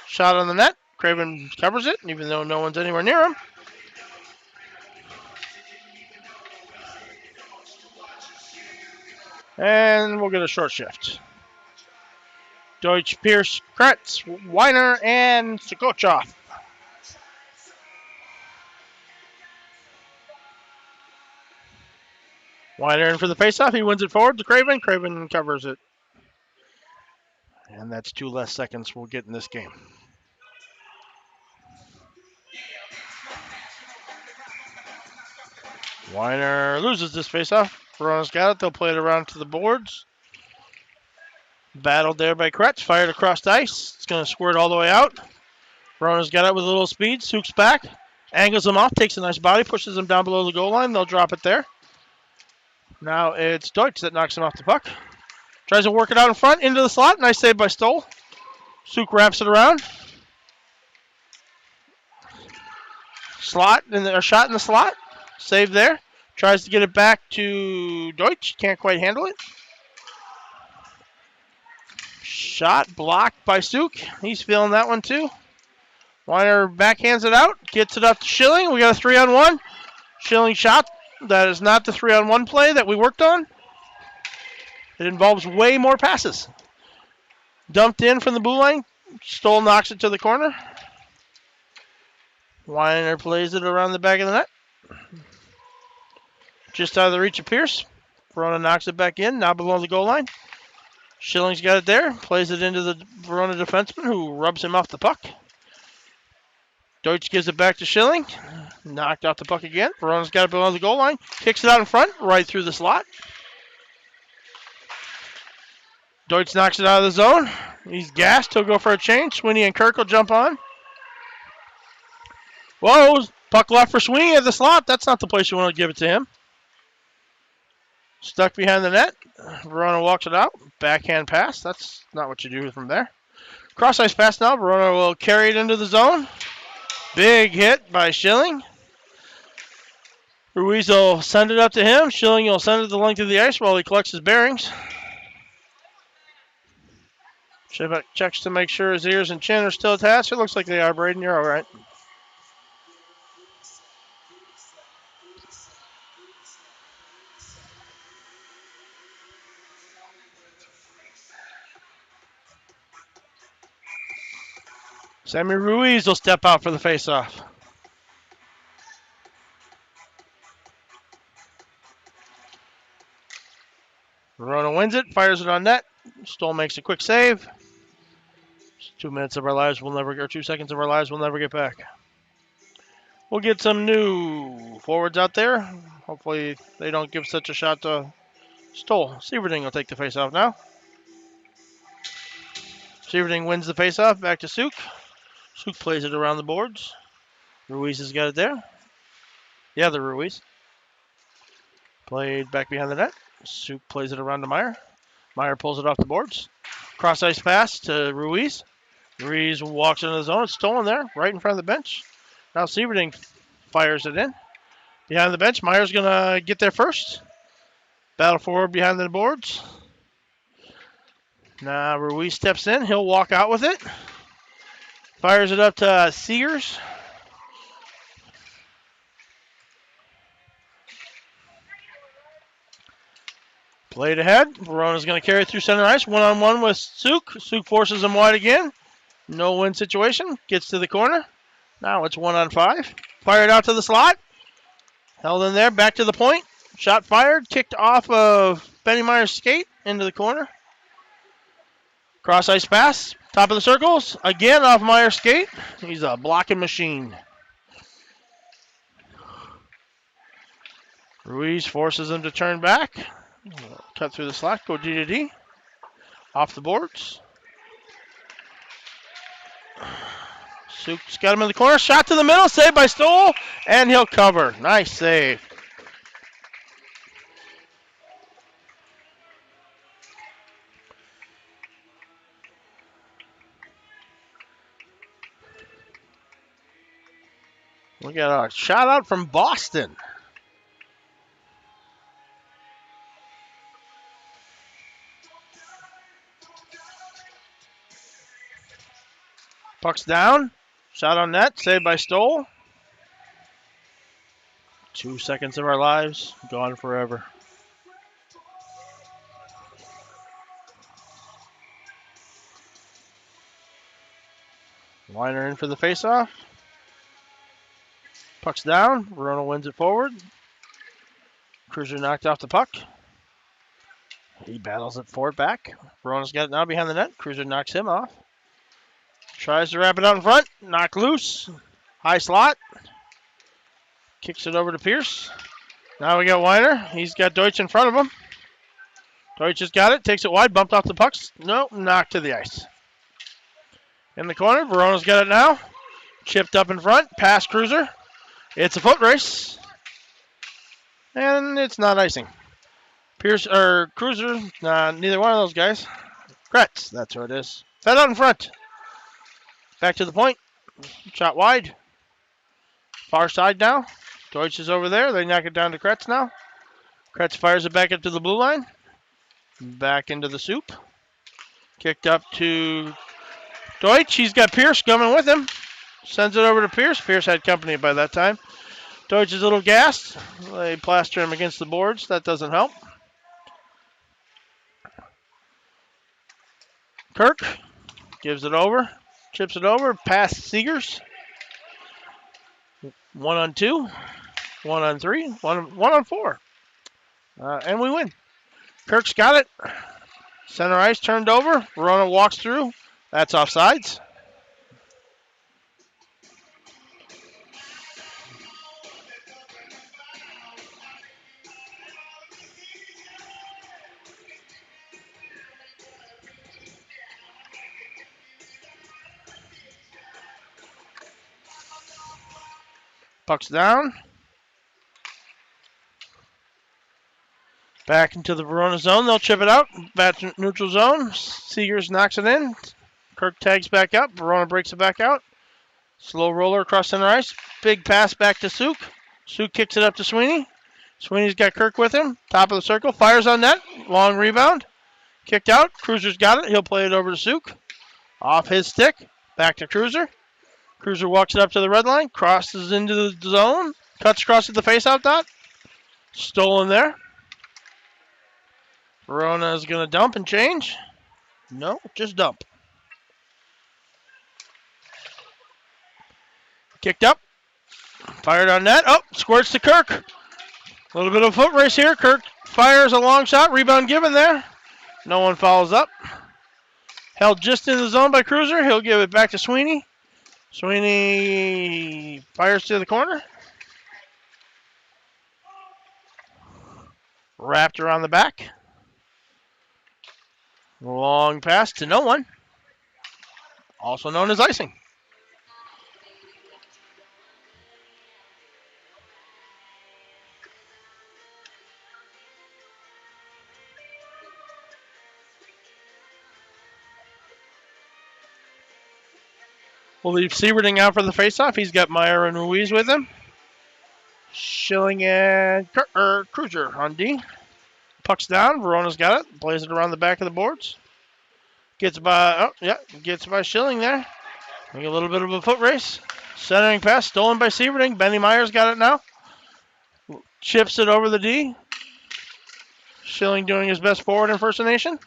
Shot on the net. Craven covers it, even though no one's anywhere near him. And we'll get a short shift. Deutsch, Pierce, Kretz, Weiner, and Sokochov. Weiner in for the faceoff. He wins it forward to Craven. Craven covers it. And that's 2 less seconds we'll get in this game. Weiner loses this faceoff. Verona's got it. They'll play it around to the boards. Battled there by Kretz. Fired across the ice. It's going to squirt all the way out. Verona's got it with a little speed. Suk's back. Angles him off. Takes a nice body. Pushes him down below the goal line. They'll drop it there. Now it's Deutsch that knocks him off the puck. Tries to work it out in front. Into the slot. Nice save by Stoll. Suk wraps it around. Shot in the slot. Save there. Tries to get it back to Deutsch. Can't quite handle it. Shot blocked by Suk. He's feeling that one too. Weiner backhands it out. Gets it up to Schilling. We got a 3-on-1. Schilling shot. That is not the 3-on-1 play that we worked on. It involves way more passes. Dumped in from the blue line. Stoll knocks it to the corner. Weiner plays it around the back of the net. Just out of the reach of Pierce. Verona knocks it back in. Now below the goal line. Schilling's got it there. Plays it into the Verona defenseman who rubs him off the puck. Deutsch gives it back to Schilling. Knocked off the puck again. Verona's got it below the goal line. Kicks it out in front. Right through the slot. Deutsch knocks it out of the zone. He's gassed. He'll go for a change. Sweeney and Kirk will jump on. Whoa. Puck left for Sweeney at the slot. That's not the place you want to give it to him. Stuck behind the net. Verona walks it out. Backhand pass. That's not what you do from there. Cross ice pass now. Verona will carry it into the zone. Big hit by Schilling. Ruiz will send it up to him. Schilling will send it the length of the ice while he collects his bearings. Checks to make sure his ears and chin are still attached. It looks like they are, Braden. You're all right. Sammy Ruiz will step out for the faceoff. Verona wins it, fires it on net. Stoll makes a quick save. 2 minutes of our lives we'll never, or 2 seconds of our lives we'll never get back. We'll get some new forwards out there. Hopefully they don't give such a shot to Stoll. Sieverding will take the faceoff now. Sieverding wins the faceoff. Back to Suk. Suk plays it around the boards. Ruiz has got it there. Yeah, the Ruiz. Played back behind the net. Suk plays it around to Meyer. Meyer pulls it off the boards. Cross ice pass to Ruiz. Ruiz walks into the zone. It's stolen there, right in front of the bench. Now Sieverding fires it in. Behind the bench, Meyer's going to get there first. Battle forward behind the boards. Now Ruiz steps in. He'll walk out with it. Fires it up to Seegers. Played ahead. Verona's going to carry it through center ice. One-on-one with Suk. Suk forces him wide again. No win situation. Gets to the corner. Now it's 1-on-5. Fired out to the slot. Held in there. Back to the point. Shot fired. Kicked off of Benny Meyer's skate into the corner. Cross ice pass. Top of the circles. Again off Meyer's skate. He's a blocking machine. Ruiz forces him to turn back. Cut through the slot. Go D to D. Off the boards. Suk's got him in the corner. Shot to the middle. Saved by Stoll. And he'll cover. Nice save. We got a shout out from Boston. Puck's down. Shot on net. Saved by Stoll. 2 seconds of our lives. Gone forever. Weiner in for the faceoff. Puck's down. Verona wins it forward. Cruiser knocked off the puck. He battles it forward back. Verona's got it now behind the net. Cruiser knocks him off. Tries to wrap it out in front. Knocked loose. High slot. Kicks it over to Pierce. Now we got Weiner. He's got Deutsch in front of him. Deutsch has got it. Takes it wide. Bumped off the pucks. Nope. Knocked to the ice. In the corner. Verona's got it now. Chipped up in front. Past Cruiser. It's a foot race. And it's not icing. Pierce or Cruiser. Neither one of those guys. Kretz. That's who it is. Fed out in front. Back to the point. Shot wide. Far side now. Deutsch is over there. They knock it down to Kretz now. Kretz fires it back up to the blue line. Back into the soup. Kicked up to Deutsch. He's got Pierce coming with him. Sends it over to Pierce. Pierce had company by that time. Deutsch is a little gassed. They plaster him against the boards. That doesn't help. Kirk gives it over. Chips it over. Past Seegers. 1-on-2. 1-on-3. 1-on-4. And we win. Kirk's got it. Center ice turned over. Verona walks through. That's offsides. Puck's down. Back into the Verona zone. They'll chip it out. Back to neutral zone. Seegers knocks it in. Kirk tags back up. Verona breaks it back out. Slow roller across center ice. Big pass back to Suk. Suk kicks it up to Sweeney. Sweeney's got Kirk with him. Top of the circle. Fires on net. Long rebound. Kicked out. Cruiser's got it. He'll play it over to Suk. Off his stick. Back to Cruiser. Cruiser walks it up to the red line. Crosses into the zone. Cuts across at the faceout dot. Stolen there. Verona is going to dump and change. No, just dump. Kicked up. Fired on net. Oh, squirts to Kirk. A little bit of a foot race here. Kirk fires a long shot. Rebound given there. No one follows up. Held just in the zone by Cruiser. He'll give it back to Sweeney. Sweeney fires to the corner. Wrapped around the back. Long pass to no one. Also known as icing. We'll leave Sieverding out for the faceoff. He's got Meyer and Ruiz with him. Schilling and Cruiser on D. Puck's down. Verona's got it. Plays it around the back of the boards. Gets by Schilling there. Make a little bit of a foot race. Centering pass stolen by Sieverding. Benny Meyer's got it now. Chips it over the D. Schilling doing his best forward impersonation.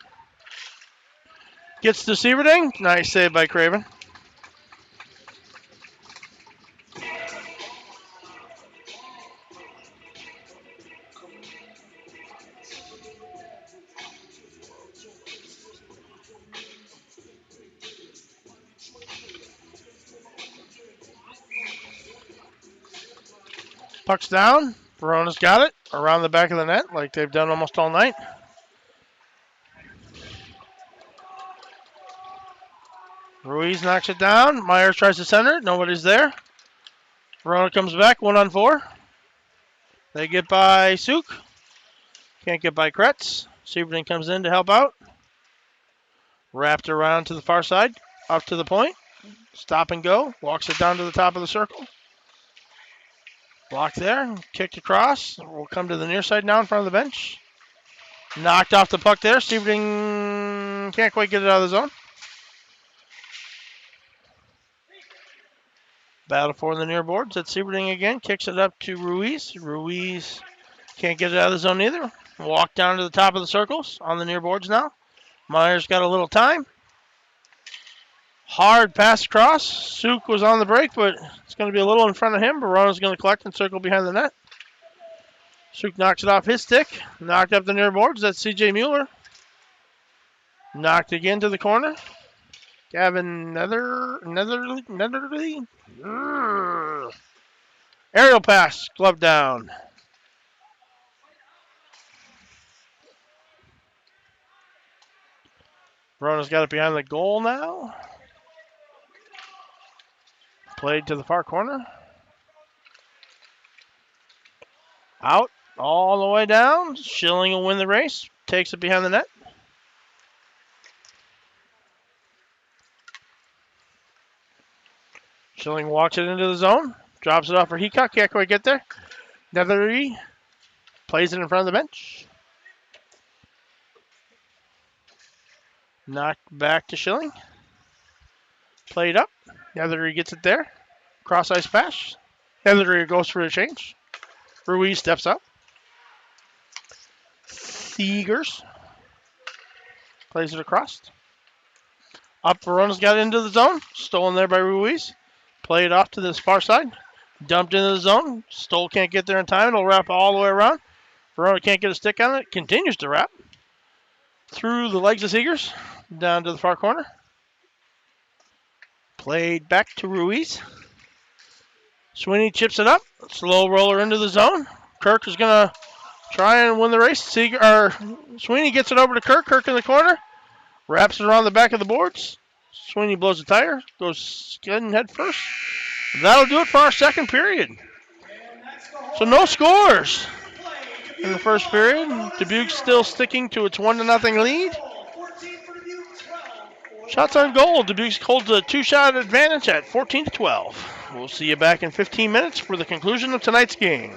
Gets to Sieverding. Nice save by Craven. Puck's down. Verona's got it around the back of the net like they've done almost all night. Ruiz knocks it down. Myers tries to center it. Nobody's there. Verona comes back 1-on-4. They get by Suk. Can't get by Kretz. Sieverding comes in to help out. Wrapped around to the far side. Up to the point. Stop and go. Walks it down to the top of the circle. Blocked there. Kicked across. We'll come to the near side now in front of the bench. Knocked off the puck there. Sieverding can't quite get it out of the zone. Battle for the near boards. That's Sieverding again. Kicks it up to Ruiz. Ruiz can't get it out of the zone either. Walk down to the top of the circles on the near boards now. Myers got a little time. Hard pass across. Suk was on the break, but it's going to be a little in front of him. Verona's going to collect and circle behind the net. Suk knocks it off his stick. Knocked up the near boards. That's CJ Mueller. Knocked again to the corner. Gavin Netherly. Aerial pass. Glove down. Verona's got it behind the goal now. Played to the far corner. Out. All the way down. Schilling will win the race. Takes it behind the net. Schilling walks it into the zone. Drops it off for Heacock. Can't quite get there. Nethery plays it in front of the bench. Knocked back to Schilling. Played up. Nethery gets it there. Cross ice pass. Nethery goes for a change. Ruiz steps up. Seegers plays it across. Up, Verona's got it into the zone. Stolen there by Ruiz. Played off to this far side. Dumped into the zone. Stoll can't get there in time. It'll wrap all the way around. Verona can't get a stick on it. Continues to wrap. Through the legs of Seegers. Down to the far corner. Played back to Ruiz. Sweeney chips it up. Slow roller into the zone. Kirk is going to try and win the race. Sweeney gets it over to Kirk. Kirk in the corner. Wraps it around the back of the boards. Sweeney blows a tire. Goes skidding head first. That'll do it for our second period. So no scores in the first period. Dubuque still sticking to its 1-0 lead. Shots on goal. Dubuque holds a two-shot advantage at 14-12. We'll see you back in 15 minutes for the conclusion of tonight's game.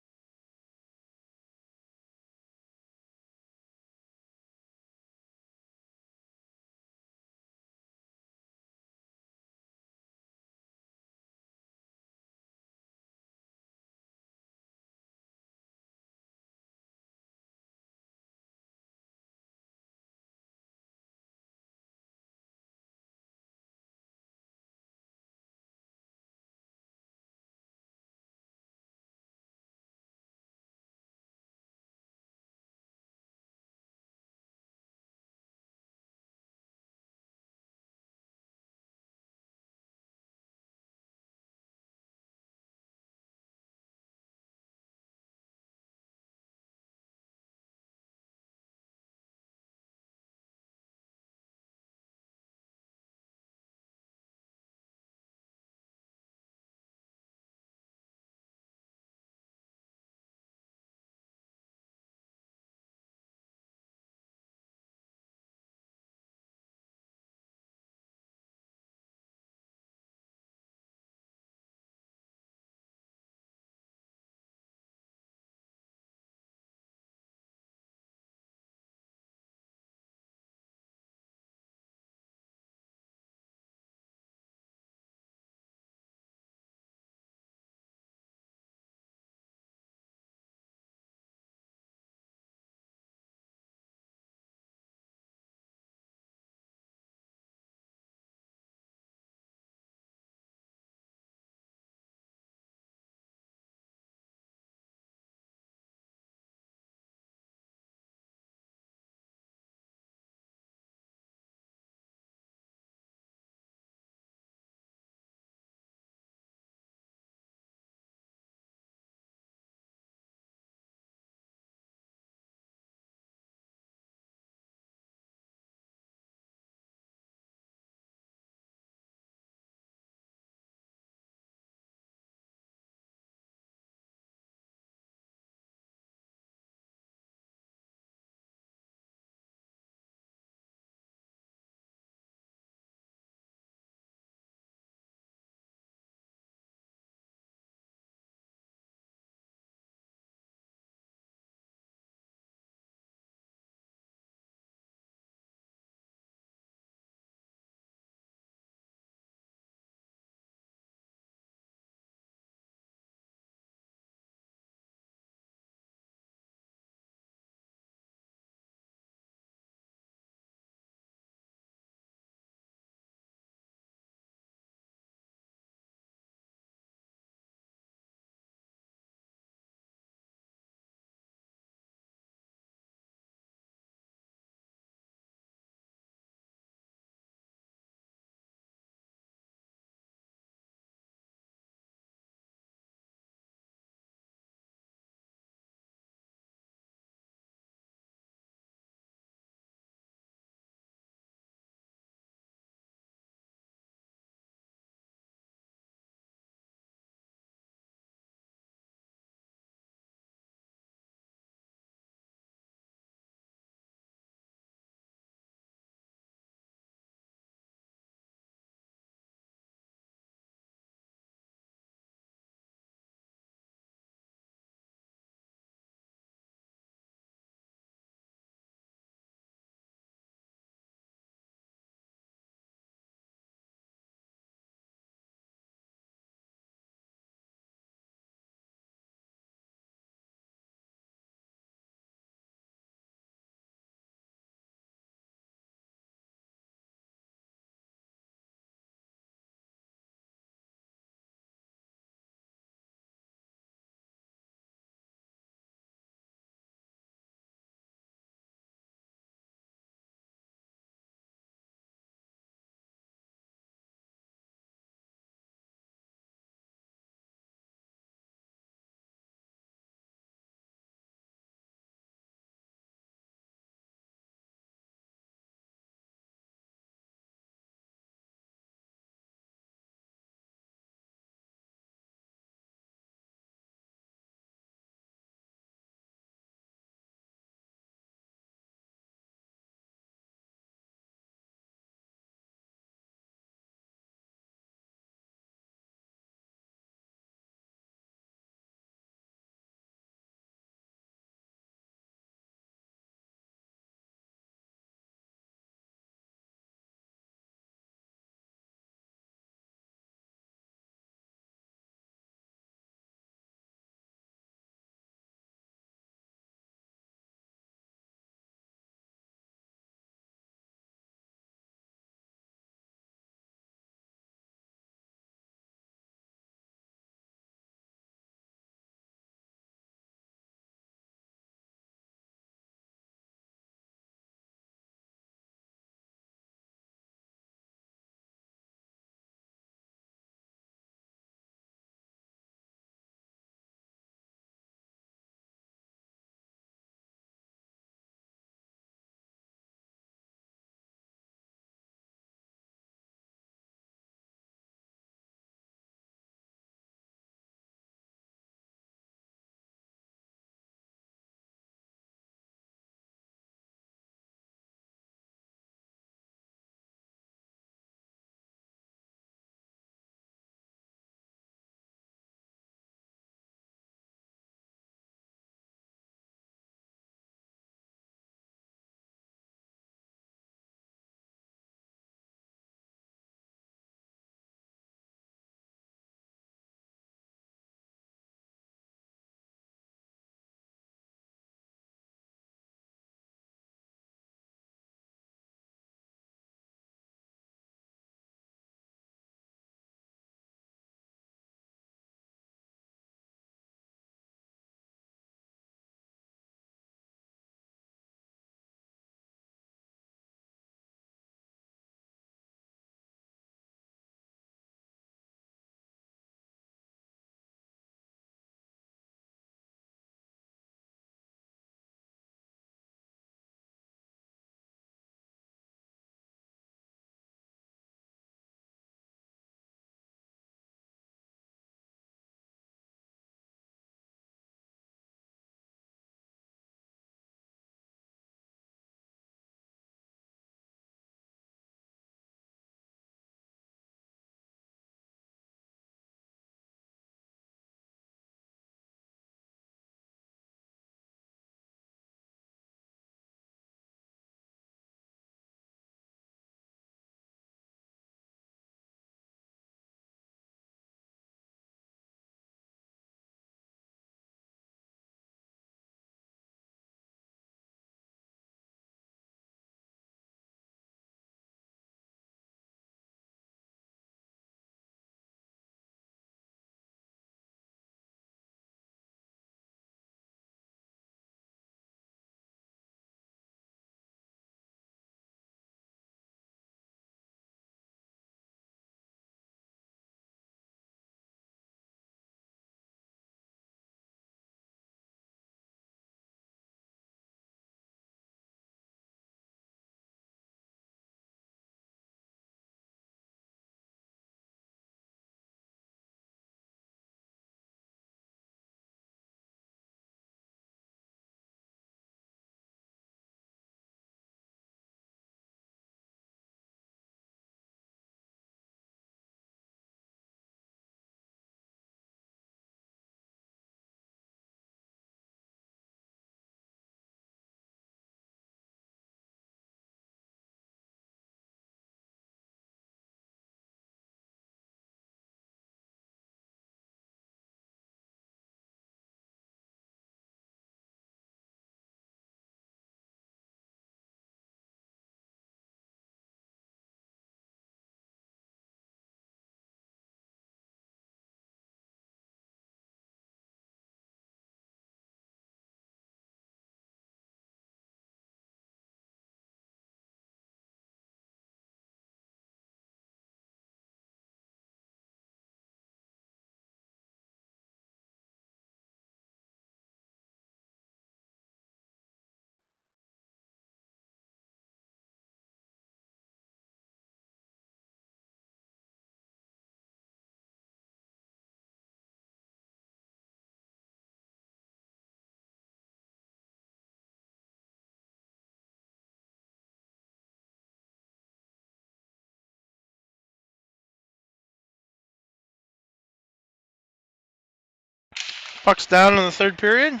Puck's down in the third period.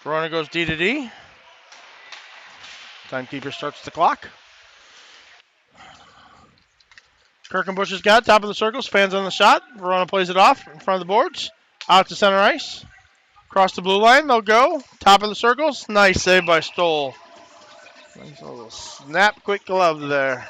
Verona goes D to D. Timekeeper starts the clock. Kirkenbush has got top of the circles. Fans on the shot. Verona plays it off in front of the boards. Out to center ice. Across the blue line. They'll go. Top of the circles. Nice save by Stoll. Nice little snap, quick glove there.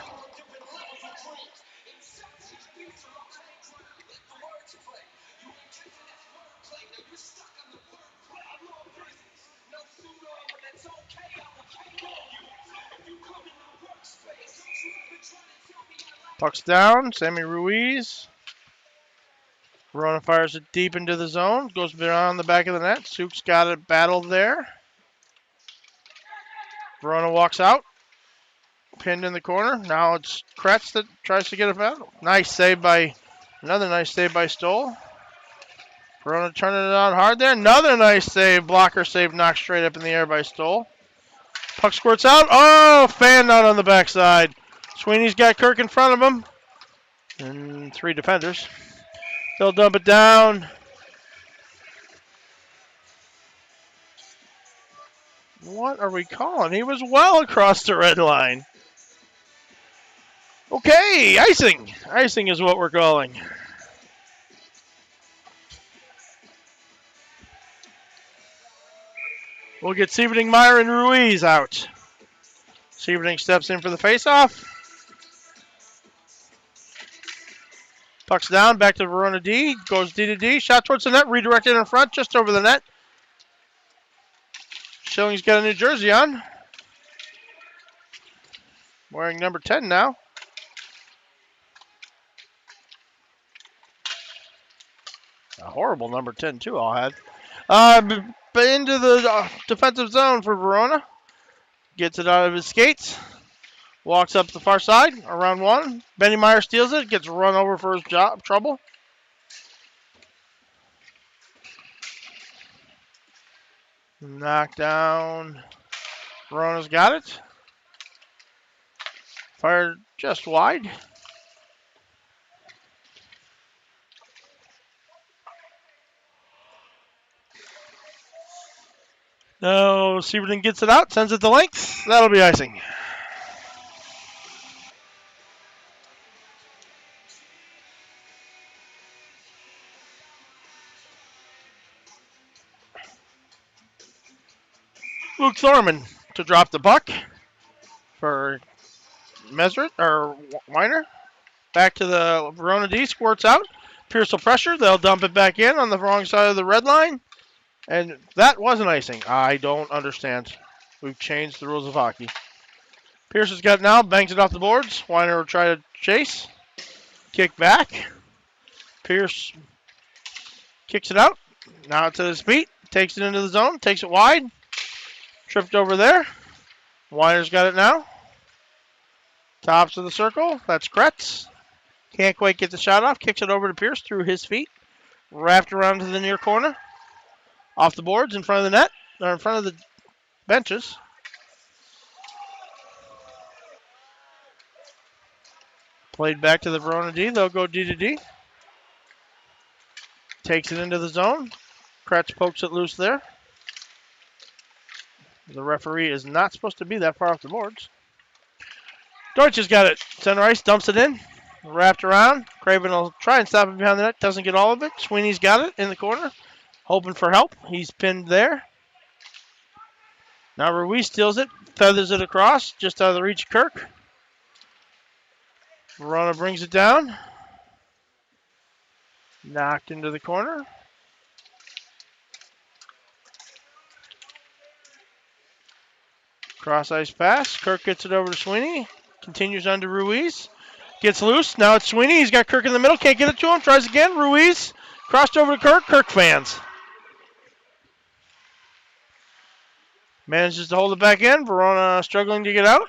Puck's down. Sammy Ruiz. Verona fires it deep into the zone. Goes beyond the back of the net. Sook's got it battled there. Verona walks out. Pinned in the corner. Now it's Kretz that tries to get it out. Another nice save by Stoll. Verona turning it on hard there. Another nice save. Blocker save knocked straight up in the air by Stoll. Puck squirts out. Oh, fan out on the backside. Sweeney's got Kirk in front of him. And 3 defenders. They'll dump it down. What are we calling? He was well across the red line. Okay, icing. Icing is what we're calling. We'll get Sieverting, Meyer, and Ruiz out. Sieverting steps in for the faceoff. Puck's down, back to Verona D. Goes D to D. Shot towards the net, redirected in front, just over the net. Schilling's got a New Jersey on. Wearing number 10 now. A horrible number 10, too, I'll add. Into the defensive zone for Verona. Gets it out of his skates. Walks up the far side, around 1. Benny Meyer steals it, gets run over for his trouble. Knocked down. Verona's got it. Fired just wide. No, Sieverton gets it out, sends it to length. That'll be icing. Luke Thorman to drop the puck for Mesrit or Weiner. Back to the Verona D, squirts out. Pierce will pressure. They'll dump it back in on the wrong side of the red line. And that wasn't icing. I don't understand. We've changed the rules of hockey. Pierce has got it now, bangs it off the boards. Weiner will try to chase. Kick back. Pierce kicks it out. Now it's at his feet. Takes it into the zone. Takes it wide. Tripped over there. Weiner's got it now. Tops of the circle. That's Kretz. Can't quite get the shot off. Kicks it over to Pierce through his feet. Wrapped around to the near corner. Off the boards in front of the net. Or in front of the benches. Played back to the Verona D. They'll go D to D. Takes it into the zone. Kretz pokes it loose there. The referee is not supposed to be that far off the boards. Deutsch has got it. Center ice, dumps it in. Wrapped around. Craven will try and stop it behind the net. Doesn't get all of it. Sweeney's got it in the corner. Hoping for help. He's pinned there. Now Ruiz steals it. Feathers it across. Just out of the reach of Kirk. Verona brings it down. Knocked into the corner. Cross ice pass. Kirk gets it over to Sweeney. Continues on to Ruiz. Gets loose. Now it's Sweeney. He's got Kirk in the middle. Can't get it to him. Tries again. Ruiz. Crossed over to Kirk. Kirk fans. Manages to hold it back in. Verona struggling to get out.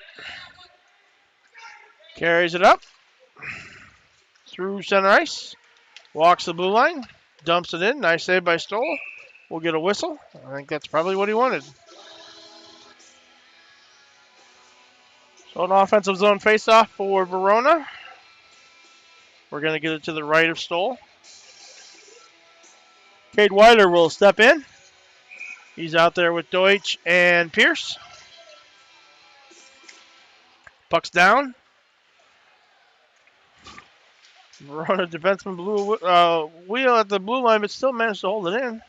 Carries it up. Through center ice. Walks the blue line. Dumps it in. Nice save by Stoll. We'll get a whistle. I think that's probably what he wanted. So an offensive zone faceoff for Verona. We're going to get it to the right of Stoll. Cade Weiler will step in. He's out there with Deutsch and Pierce. Puck's down. Verona defenseman wheel at the blue line, but still managed to hold it in.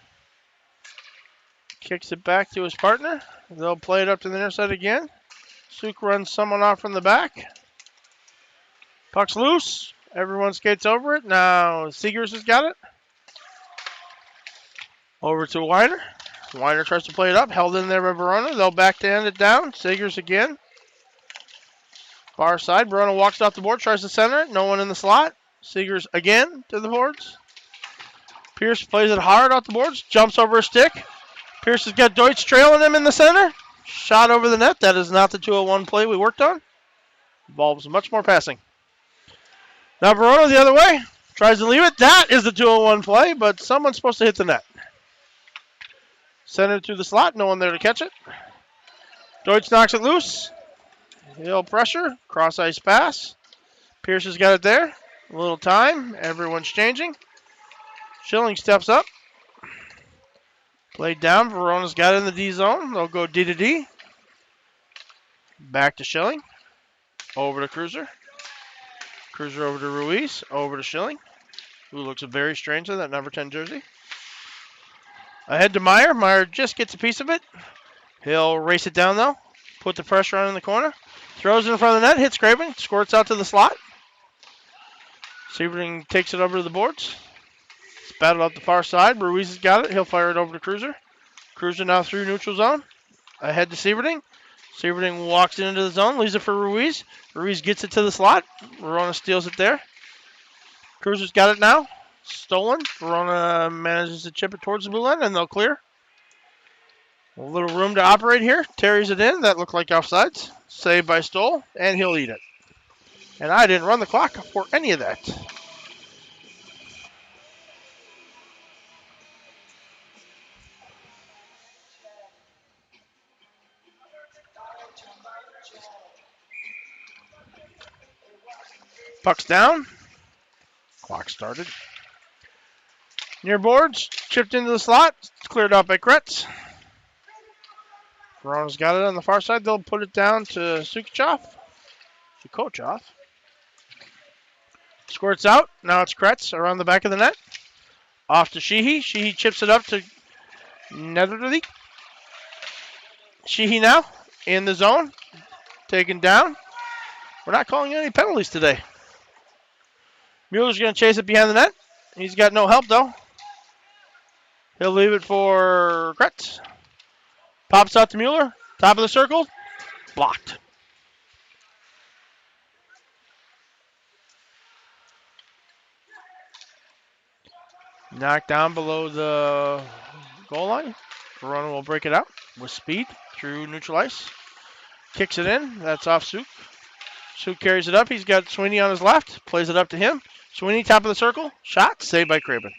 Kicks it back to his partner. They'll play it up to the near side again. Suk runs someone off from the back. Puck's loose. Everyone skates over it. Now Seegers has got it. Over to Weiner. Weiner tries to play it up. Held in there by Verona. They'll backhand it down. Seegers again. Far side. Verona walks off the board. Tries to center it. No one in the slot. Seegers again to the boards. Pierce plays it hard off the boards. Jumps over a stick. Pierce has got Deutsch trailing him in the center. Shot over the net. That is not the 2-0-1 play we worked on. Involves much more passing. Now Verona the other way. Tries to leave it. That is the 2-0-1 play, but someone's supposed to hit the net. Send it through the slot. No one there to catch it. Deutsch knocks it loose. He'll pressure. Cross ice pass. Pierce has got it there. A little time. Everyone's changing. Schilling steps up. Played down. Verona's got it in the D zone. They'll go D to D. Back to Schilling. Over to Cruiser. Cruiser over to Ruiz. Over to Schilling, who looks very strange in that number 10 jersey. Ahead to Meyer. Meyer just gets a piece of it. He'll race it down, though. Put the pressure on in the corner. Throws it in front of the net. Hits Craven. Squirts out to the slot. Sebring takes it over to the boards. It's battled up the far side. Ruiz has got it. He'll fire it over to Cruiser. Cruiser now through neutral zone. Ahead to Sebring. Sebring walks it into the zone. Leaves it for Ruiz. Ruiz gets it to the slot. Verona steals it there. Cruiser's got it now. Stolen. Verona manages to chip it towards the blue line, and they'll clear. A little room to operate here. Terry's it in. That looked like offsides. Saved by Stoll, and he'll eat it. And I didn't run the clock for any of that. Puck's down. Clock started. Near boards. Chipped into the slot. Cleared out by Kretz. Verona's got it on the far side. They'll put it down to Sukochov. Squirts out. Now it's Kretz around the back of the net. Off to Sheehy. Sheehy chips it up to Netherly. Sheehy now in the zone. Taken down. We're not calling any penalties today. Mueller's going to chase it behind the net. He's got no help, though. He'll leave it for Kretz. Pops out to Mueller. Top of the circle. Blocked. Knocked down below the goal line. Verona will break it out with speed through neutral ice. Kicks it in. That's off Suk. Suk carries it up. He's got Sweeney on his left. Plays it up to him. Sweeney, top of the circle. Shot. Saved by Craven.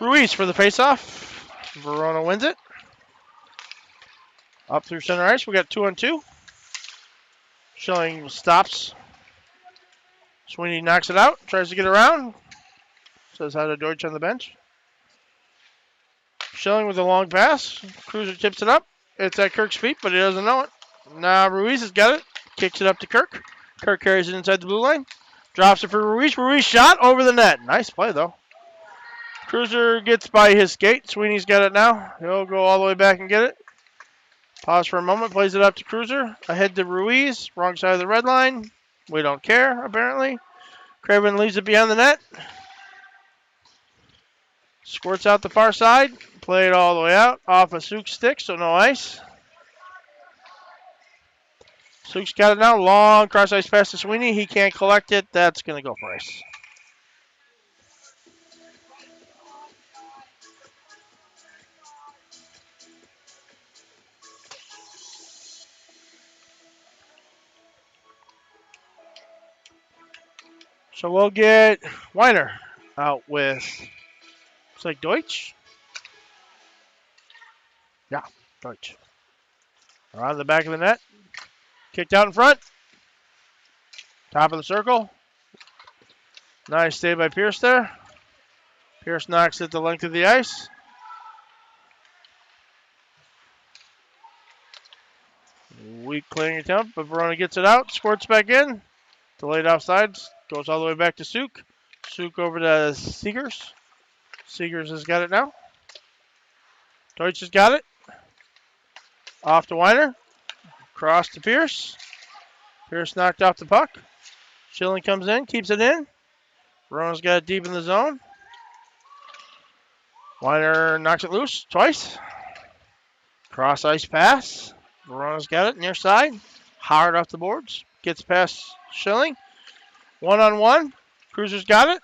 Ruiz for the faceoff. Verona wins it. Up through center ice. We got 2-on-2. Schilling stops. Sweeney knocks it out. Tries to get around. Says hi to Deutsch on the bench. Schilling with a long pass. Cruiser tips it up. It's at Kirk's feet, but he doesn't know it. Now Ruiz has got it. Kicks it up to Kirk. Kirk carries it inside the blue line. Drops it for Ruiz. Ruiz shot over the net. Nice play, though. Cruiser gets by his skate. Sweeney's got it now. He'll go all the way back and get it. Pause for a moment. Plays it up to Cruiser. Ahead to Ruiz. Wrong side of the red line. We don't care, apparently. Craven leaves it behind the net. Squirts out the far side. Play it all the way out. Off a Suk's stick, so no ice. Suk's got it now. Long cross ice pass to Sweeney. He can't collect it. That's going to go for ice. So we'll get Weiner out with, looks like Deutsch. Yeah, Deutsch. Around the back of the net. Kicked out in front. Top of the circle. Nice save by Pierce there. Pierce knocks it the length of the ice. Weak clearing attempt, but Verona gets it out. Squirts back in. Delayed offsides. Goes all the way back to Suk. Suk over to Seegers. Seegers has got it now. Deutsch has got it. Off to Weiner. Cross to Pierce. Pierce knocked off the puck. Schilling comes in, keeps it in. Verona's got it deep in the zone. Weiner knocks it loose twice. Cross ice pass. Verona's got it near side. Hard off the boards. Gets past Schilling. 1-on-1. Cruiser's got it.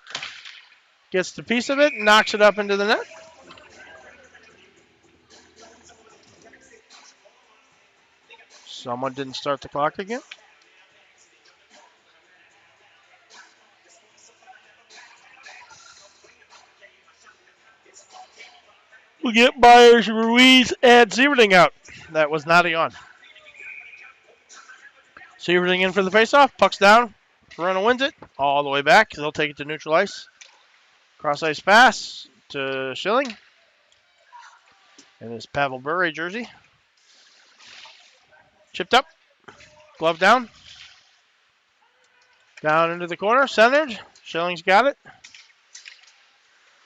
Gets the piece of it. Knocks it up into the net. Someone didn't start the clock again. We'll get Myers, Ruiz, and Sieverding out. That was not on. Sieverding in for the faceoff. Puck's down. Verona wins it. All the way back. They'll take it to neutral ice. Cross ice pass to Schilling. And his Pavel Bure jersey. Chipped up. Glove down. Down into the corner. Centered. Schilling's got it.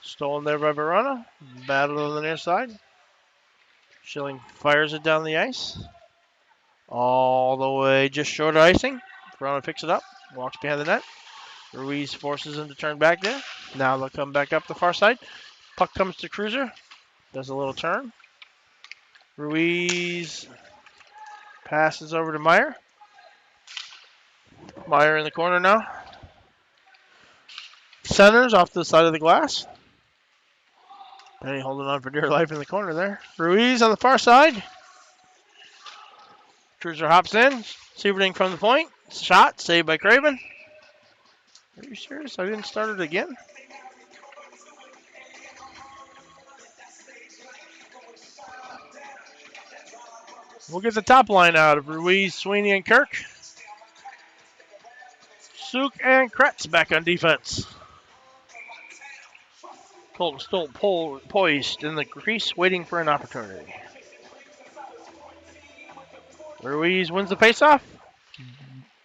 Stolen there by Verona. Battle on the near side. Schilling fires it down the ice. All the way just short of icing. Verona picks it up. Walks behind the net. Ruiz forces him to turn back there. Now they'll come back up the far side. Puck comes to Cruiser. Does a little turn. Ruiz passes over to Meyer. Meyer in the corner now. Centers off to the side of the glass. Penny holding on for dear life in the corner there. Ruiz on the far side. Cruiser hops in. Sieverding from the point. Shot. Saved by Craven. Are you serious? I didn't start it again? We'll get the top line out of Ruiz, Sweeney, and Kirk. Suk and Kretz back on defense. Colton Stolt poised in the crease, waiting for an opportunity. Ruiz wins the faceoff.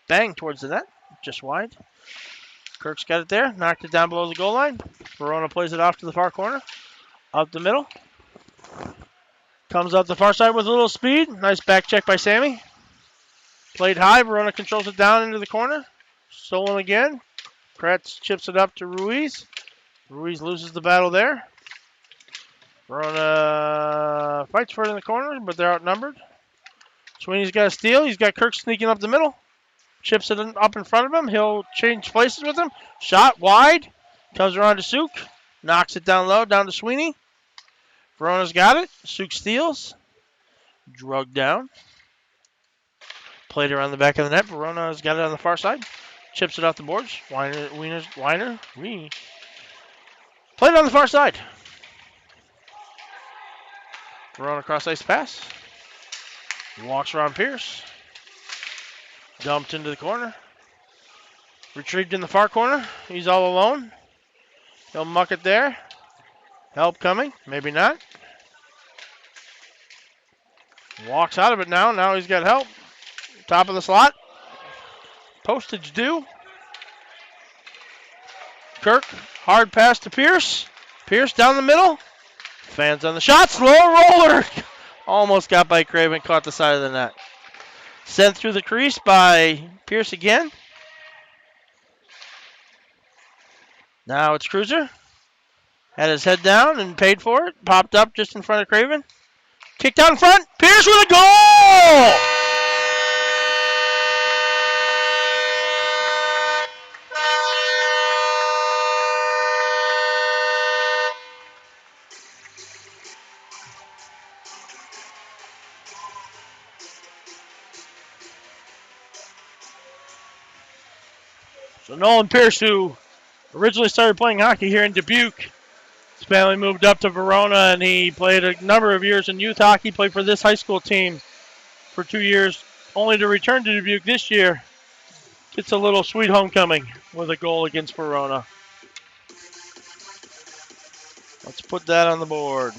Bang towards the net, just wide. Kirk's got it there, knocked it down below the goal line. Verona plays it off to the far corner, up the middle. Comes up the far side with a little speed. Nice back check by Sammy. Played high, Verona controls it down into the corner. Stolen again. Kretz chips it up to Ruiz. Ruiz loses the battle there. Verona fights for it in the corner, but they're outnumbered. Sweeney's got a steal. He's got Kirk sneaking up the middle. Chips it up in front of him. He'll change places with him. Shot wide. Comes around to Suk. Knocks it down low, down to Sweeney. Verona's got it. Suk steals. Drugged down. Played around the back of the net. Verona's got it on the far side. Chips it off the boards. Weiner. Played on the far side. Verona cross ice pass. Walks around Pierce. Dumped into the corner. Retrieved in the far corner. He's all alone. He'll muck it there. Help coming. Maybe not. Walks out of it now. Now he's got help. Top of the slot. Postage due. Kirk. Hard pass to Pierce. Pierce down the middle. Fans on the shot. Slow roller. Almost got by Craven. Caught the side of the net. Sent through the crease by Pierce again. Now it's Cruiser. Had his head down and paid for it. Popped up just in front of Craven. Kicked out in front. Pierce with a goal! So Nolan Pierce, who originally started playing hockey here in Dubuque, his family moved up to Verona, and he played a number of years in youth hockey, played for this high school team for 2 years, only to return to Dubuque this year. Gets a little sweet homecoming with a goal against Verona. Let's put that on the board.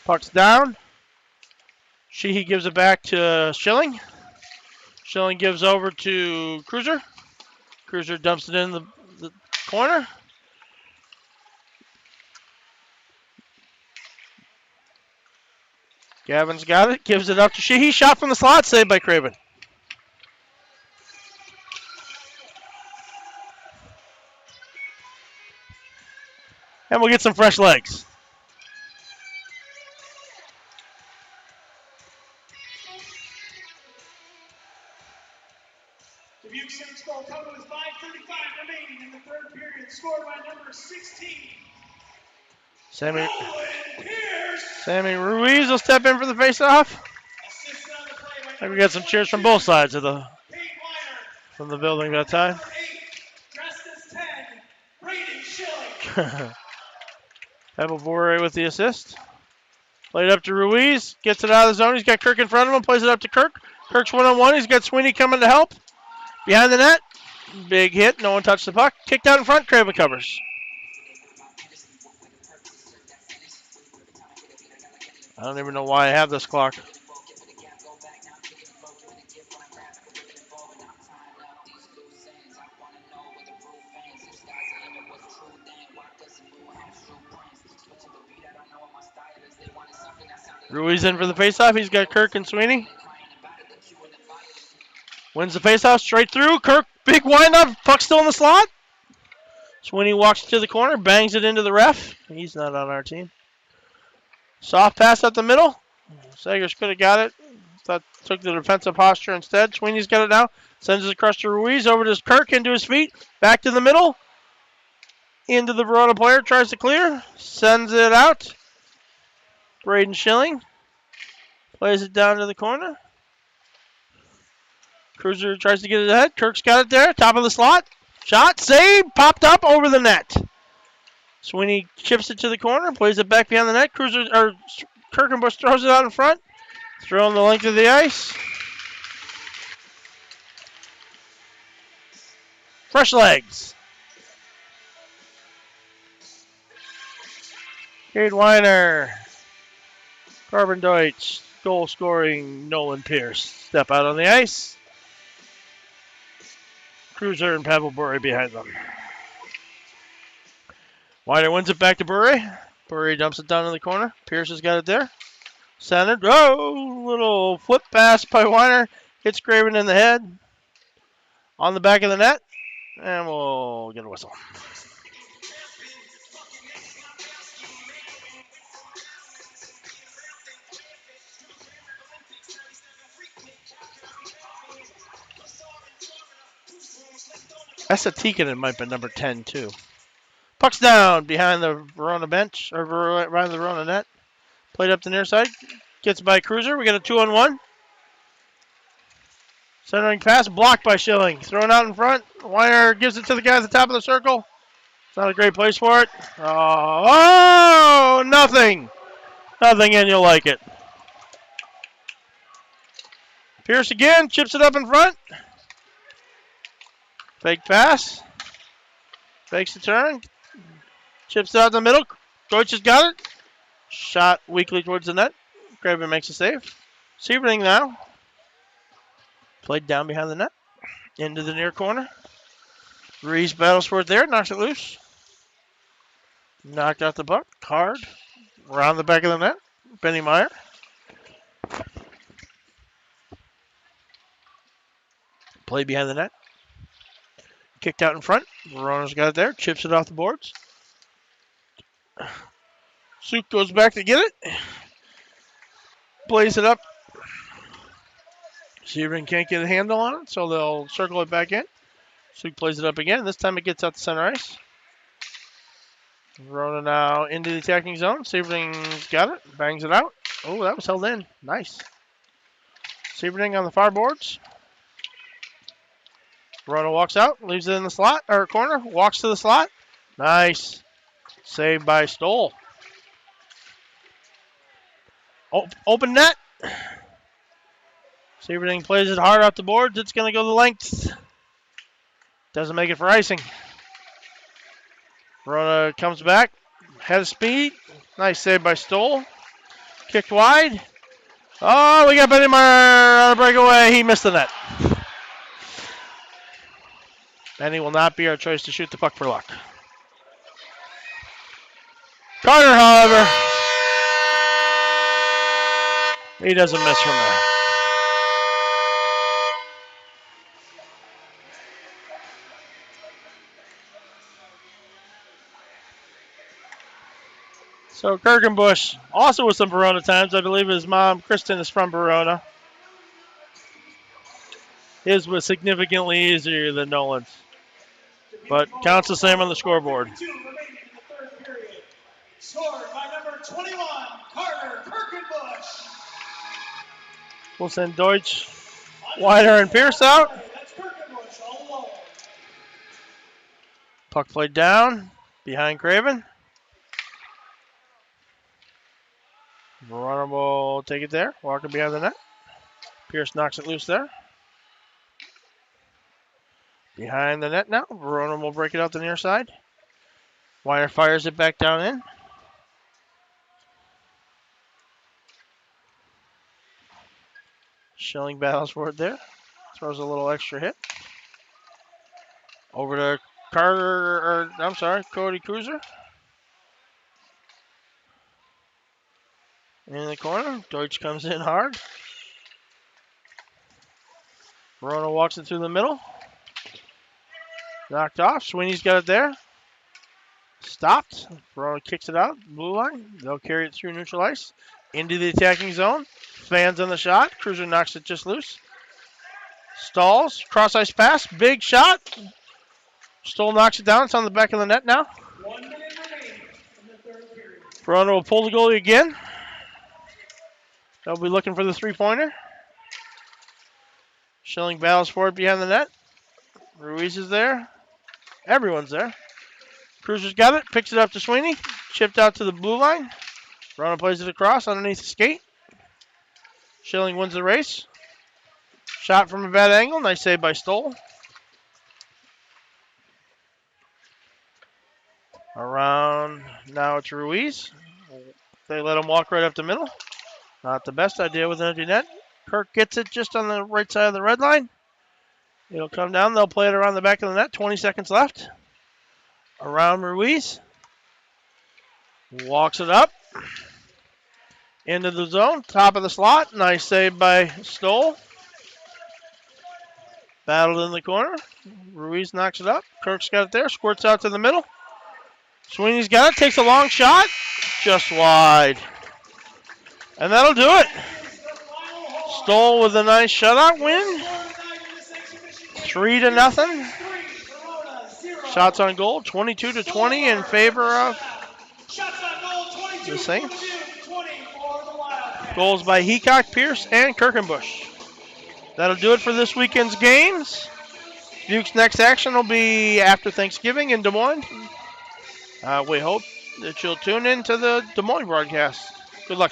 Puck's down. Sheehy gives it back to Schilling. Schilling gives over to Cruiser. Cruiser dumps it in the corner. Gavin's got it. Gives it up to Sheehy. Shot from the slot. Saved by Craven. And we'll get some fresh legs. Dubuque Civic goal total is 5:35 remaining in the third period, scored by number 16. Sammy Ruiz will step in for the faceoff. And we got some cheers from both sides of the building that time. Pebble Bore with the assist. Played up to Ruiz. Gets it out of the zone. He's got Kirk in front of him. Plays it up to Kirk. Kirk's one-on-one. He's got Sweeney coming to help. Behind the net. Big hit. No one touched the puck. Kicked out in front. Craven covers. I don't even know why I have this clock. Ruiz in for the faceoff. He's got Kirk and Sweeney. Wins the faceoff straight through. Kirk, big windup. Puck still in the slot. Sweeney walks to the corner, bangs it into the ref. He's not on our team. Soft pass up the middle. Sagers could have got it. That took the defensive posture instead. Sweeney's got it now. Sends it across to Ruiz. Over to Kirk, into his feet. Back to the middle. Into the Verona player. Tries to clear. Sends it out. Braden Schilling. Plays it down to the corner. Cruiser tries to get it ahead. Kirk's got it there. Top of the slot. Shot. Save. Popped up over the net. Sweeney chips it to the corner. Plays it back behind the net. Kirkenbush throws it out in front. Throwing the length of the ice. Fresh legs. Cade Weiner. Carbon Deutsch. Goal scoring Nolan Pierce. Step out on the ice. Cruiser and Pebble Bure behind them. Weiner wins it back to Bure. Bure dumps it down in the corner. Pierce has got it there. Centered. Oh, little flip pass by Weiner. Hits Craven in the head. On the back of the net. And we'll get a whistle. Essa Tikkanen might be number 10, too. Puck's down behind the Verona bench, or behind the Verona net. Played up the near side. Gets by Cruiser. We got a 2-on-1. Centering pass, blocked by Schilling. Thrown out in front. Weiner gives it to the guy at the top of the circle. It's not a great place for it. Oh, nothing. Nothing, and you'll like it. Pierce again, chips it up in front. Fake pass. Fakes the turn. Chips it out in the middle. Deutsch has got it. Shot weakly towards the net. Craven makes a save. Sievering now. Played down behind the net. Into the near corner. Reese battles for it there. Knocks it loose. Knocked out the puck. Hard. Around the back of the net. Benny Meyer. Played behind the net. Kicked out in front. Verona's got it there. Chips it off the boards. Suk goes back to get it. Plays it up. Sievering can't get a handle on it, so they'll circle it back in. Suk plays it up again. This time it gets out to center ice. Verona now into the attacking zone. Sebring's got it. Bangs it out. Oh, that was held in. Nice. Sebring on the far boards. Verona walks out. Leaves it in the slot or corner. Walks to the slot. Nice. Saved by Stoll. Open net. Sebring plays it hard out the boards. It's going to go the length. Doesn't make it for icing. Verona comes back. Head of speed. Nice save by Stoll. Kicked wide. Oh, we got Benny Meyer on a breakaway. He missed the net. Benny will not be our choice to shoot the puck for luck. Carter, however, he doesn't miss from there. So Kirkenbush, also with some Verona times. I believe his mom, Kristen, is from Verona. His was significantly easier than Nolan's, but counts the same on the scoreboard. Scored by number 21, Carter Kirkenbush. We'll send Deutsch, Wider, and Pierce out. That's Kirkenbush all alone. Puck played down behind Craven. Verona will take it there. Walker behind the net. Pierce knocks it loose there. Behind the net now. Verona will break it out the near side. Wire fires it back down in. Schilling battles for it there. Throws a little extra hit. Over to Cody Cruiser. In the corner. Deutsch comes in hard. Verona walks it through the middle. Knocked off. Sweeney's got it there. Stopped. Verona kicks it out. Blue line. They'll carry it through neutral ice. Into the attacking zone. Fans on the shot. Cruiser knocks it just loose. Stalls. Cross ice pass. Big shot. Stoll knocks it down. It's on the back of the net now. 1 minute remaining in the third period. Verona will pull the goalie again. They'll be looking for the three-pointer. Schilling battles for it behind the net. Ruiz is there. Everyone's there. Cruiser's got it. Picks it up to Sweeney. Chipped out to the blue line. Verona plays it across underneath the skate. Schilling wins the race. Shot from a bad angle. Nice save by Stoll. Around now it's Ruiz. They let him walk right up the middle. Not the best idea with an empty net. Kirk gets it just on the right side of the red line. It'll come down. They'll play it around the back of the net. 20 seconds left. Around Ruiz. Walks it up. Into the zone. Top of the slot. Nice save by Stoll. Battled in the corner. Ruiz knocks it up. Kirk's got it there. Squirts out to the middle. Sweeney's got it. Takes a long shot. Just wide. And that'll do it. Stoll with a nice shutout win. 3-0. Shots on goal, 22-20 in favor of the Saints. Goals by Heacock, Pierce, and Kirkenbush. That'll do it for this weekend's games. Duke's next action will be after Thanksgiving in Des Moines. We hope that you'll tune in to the Des Moines broadcast.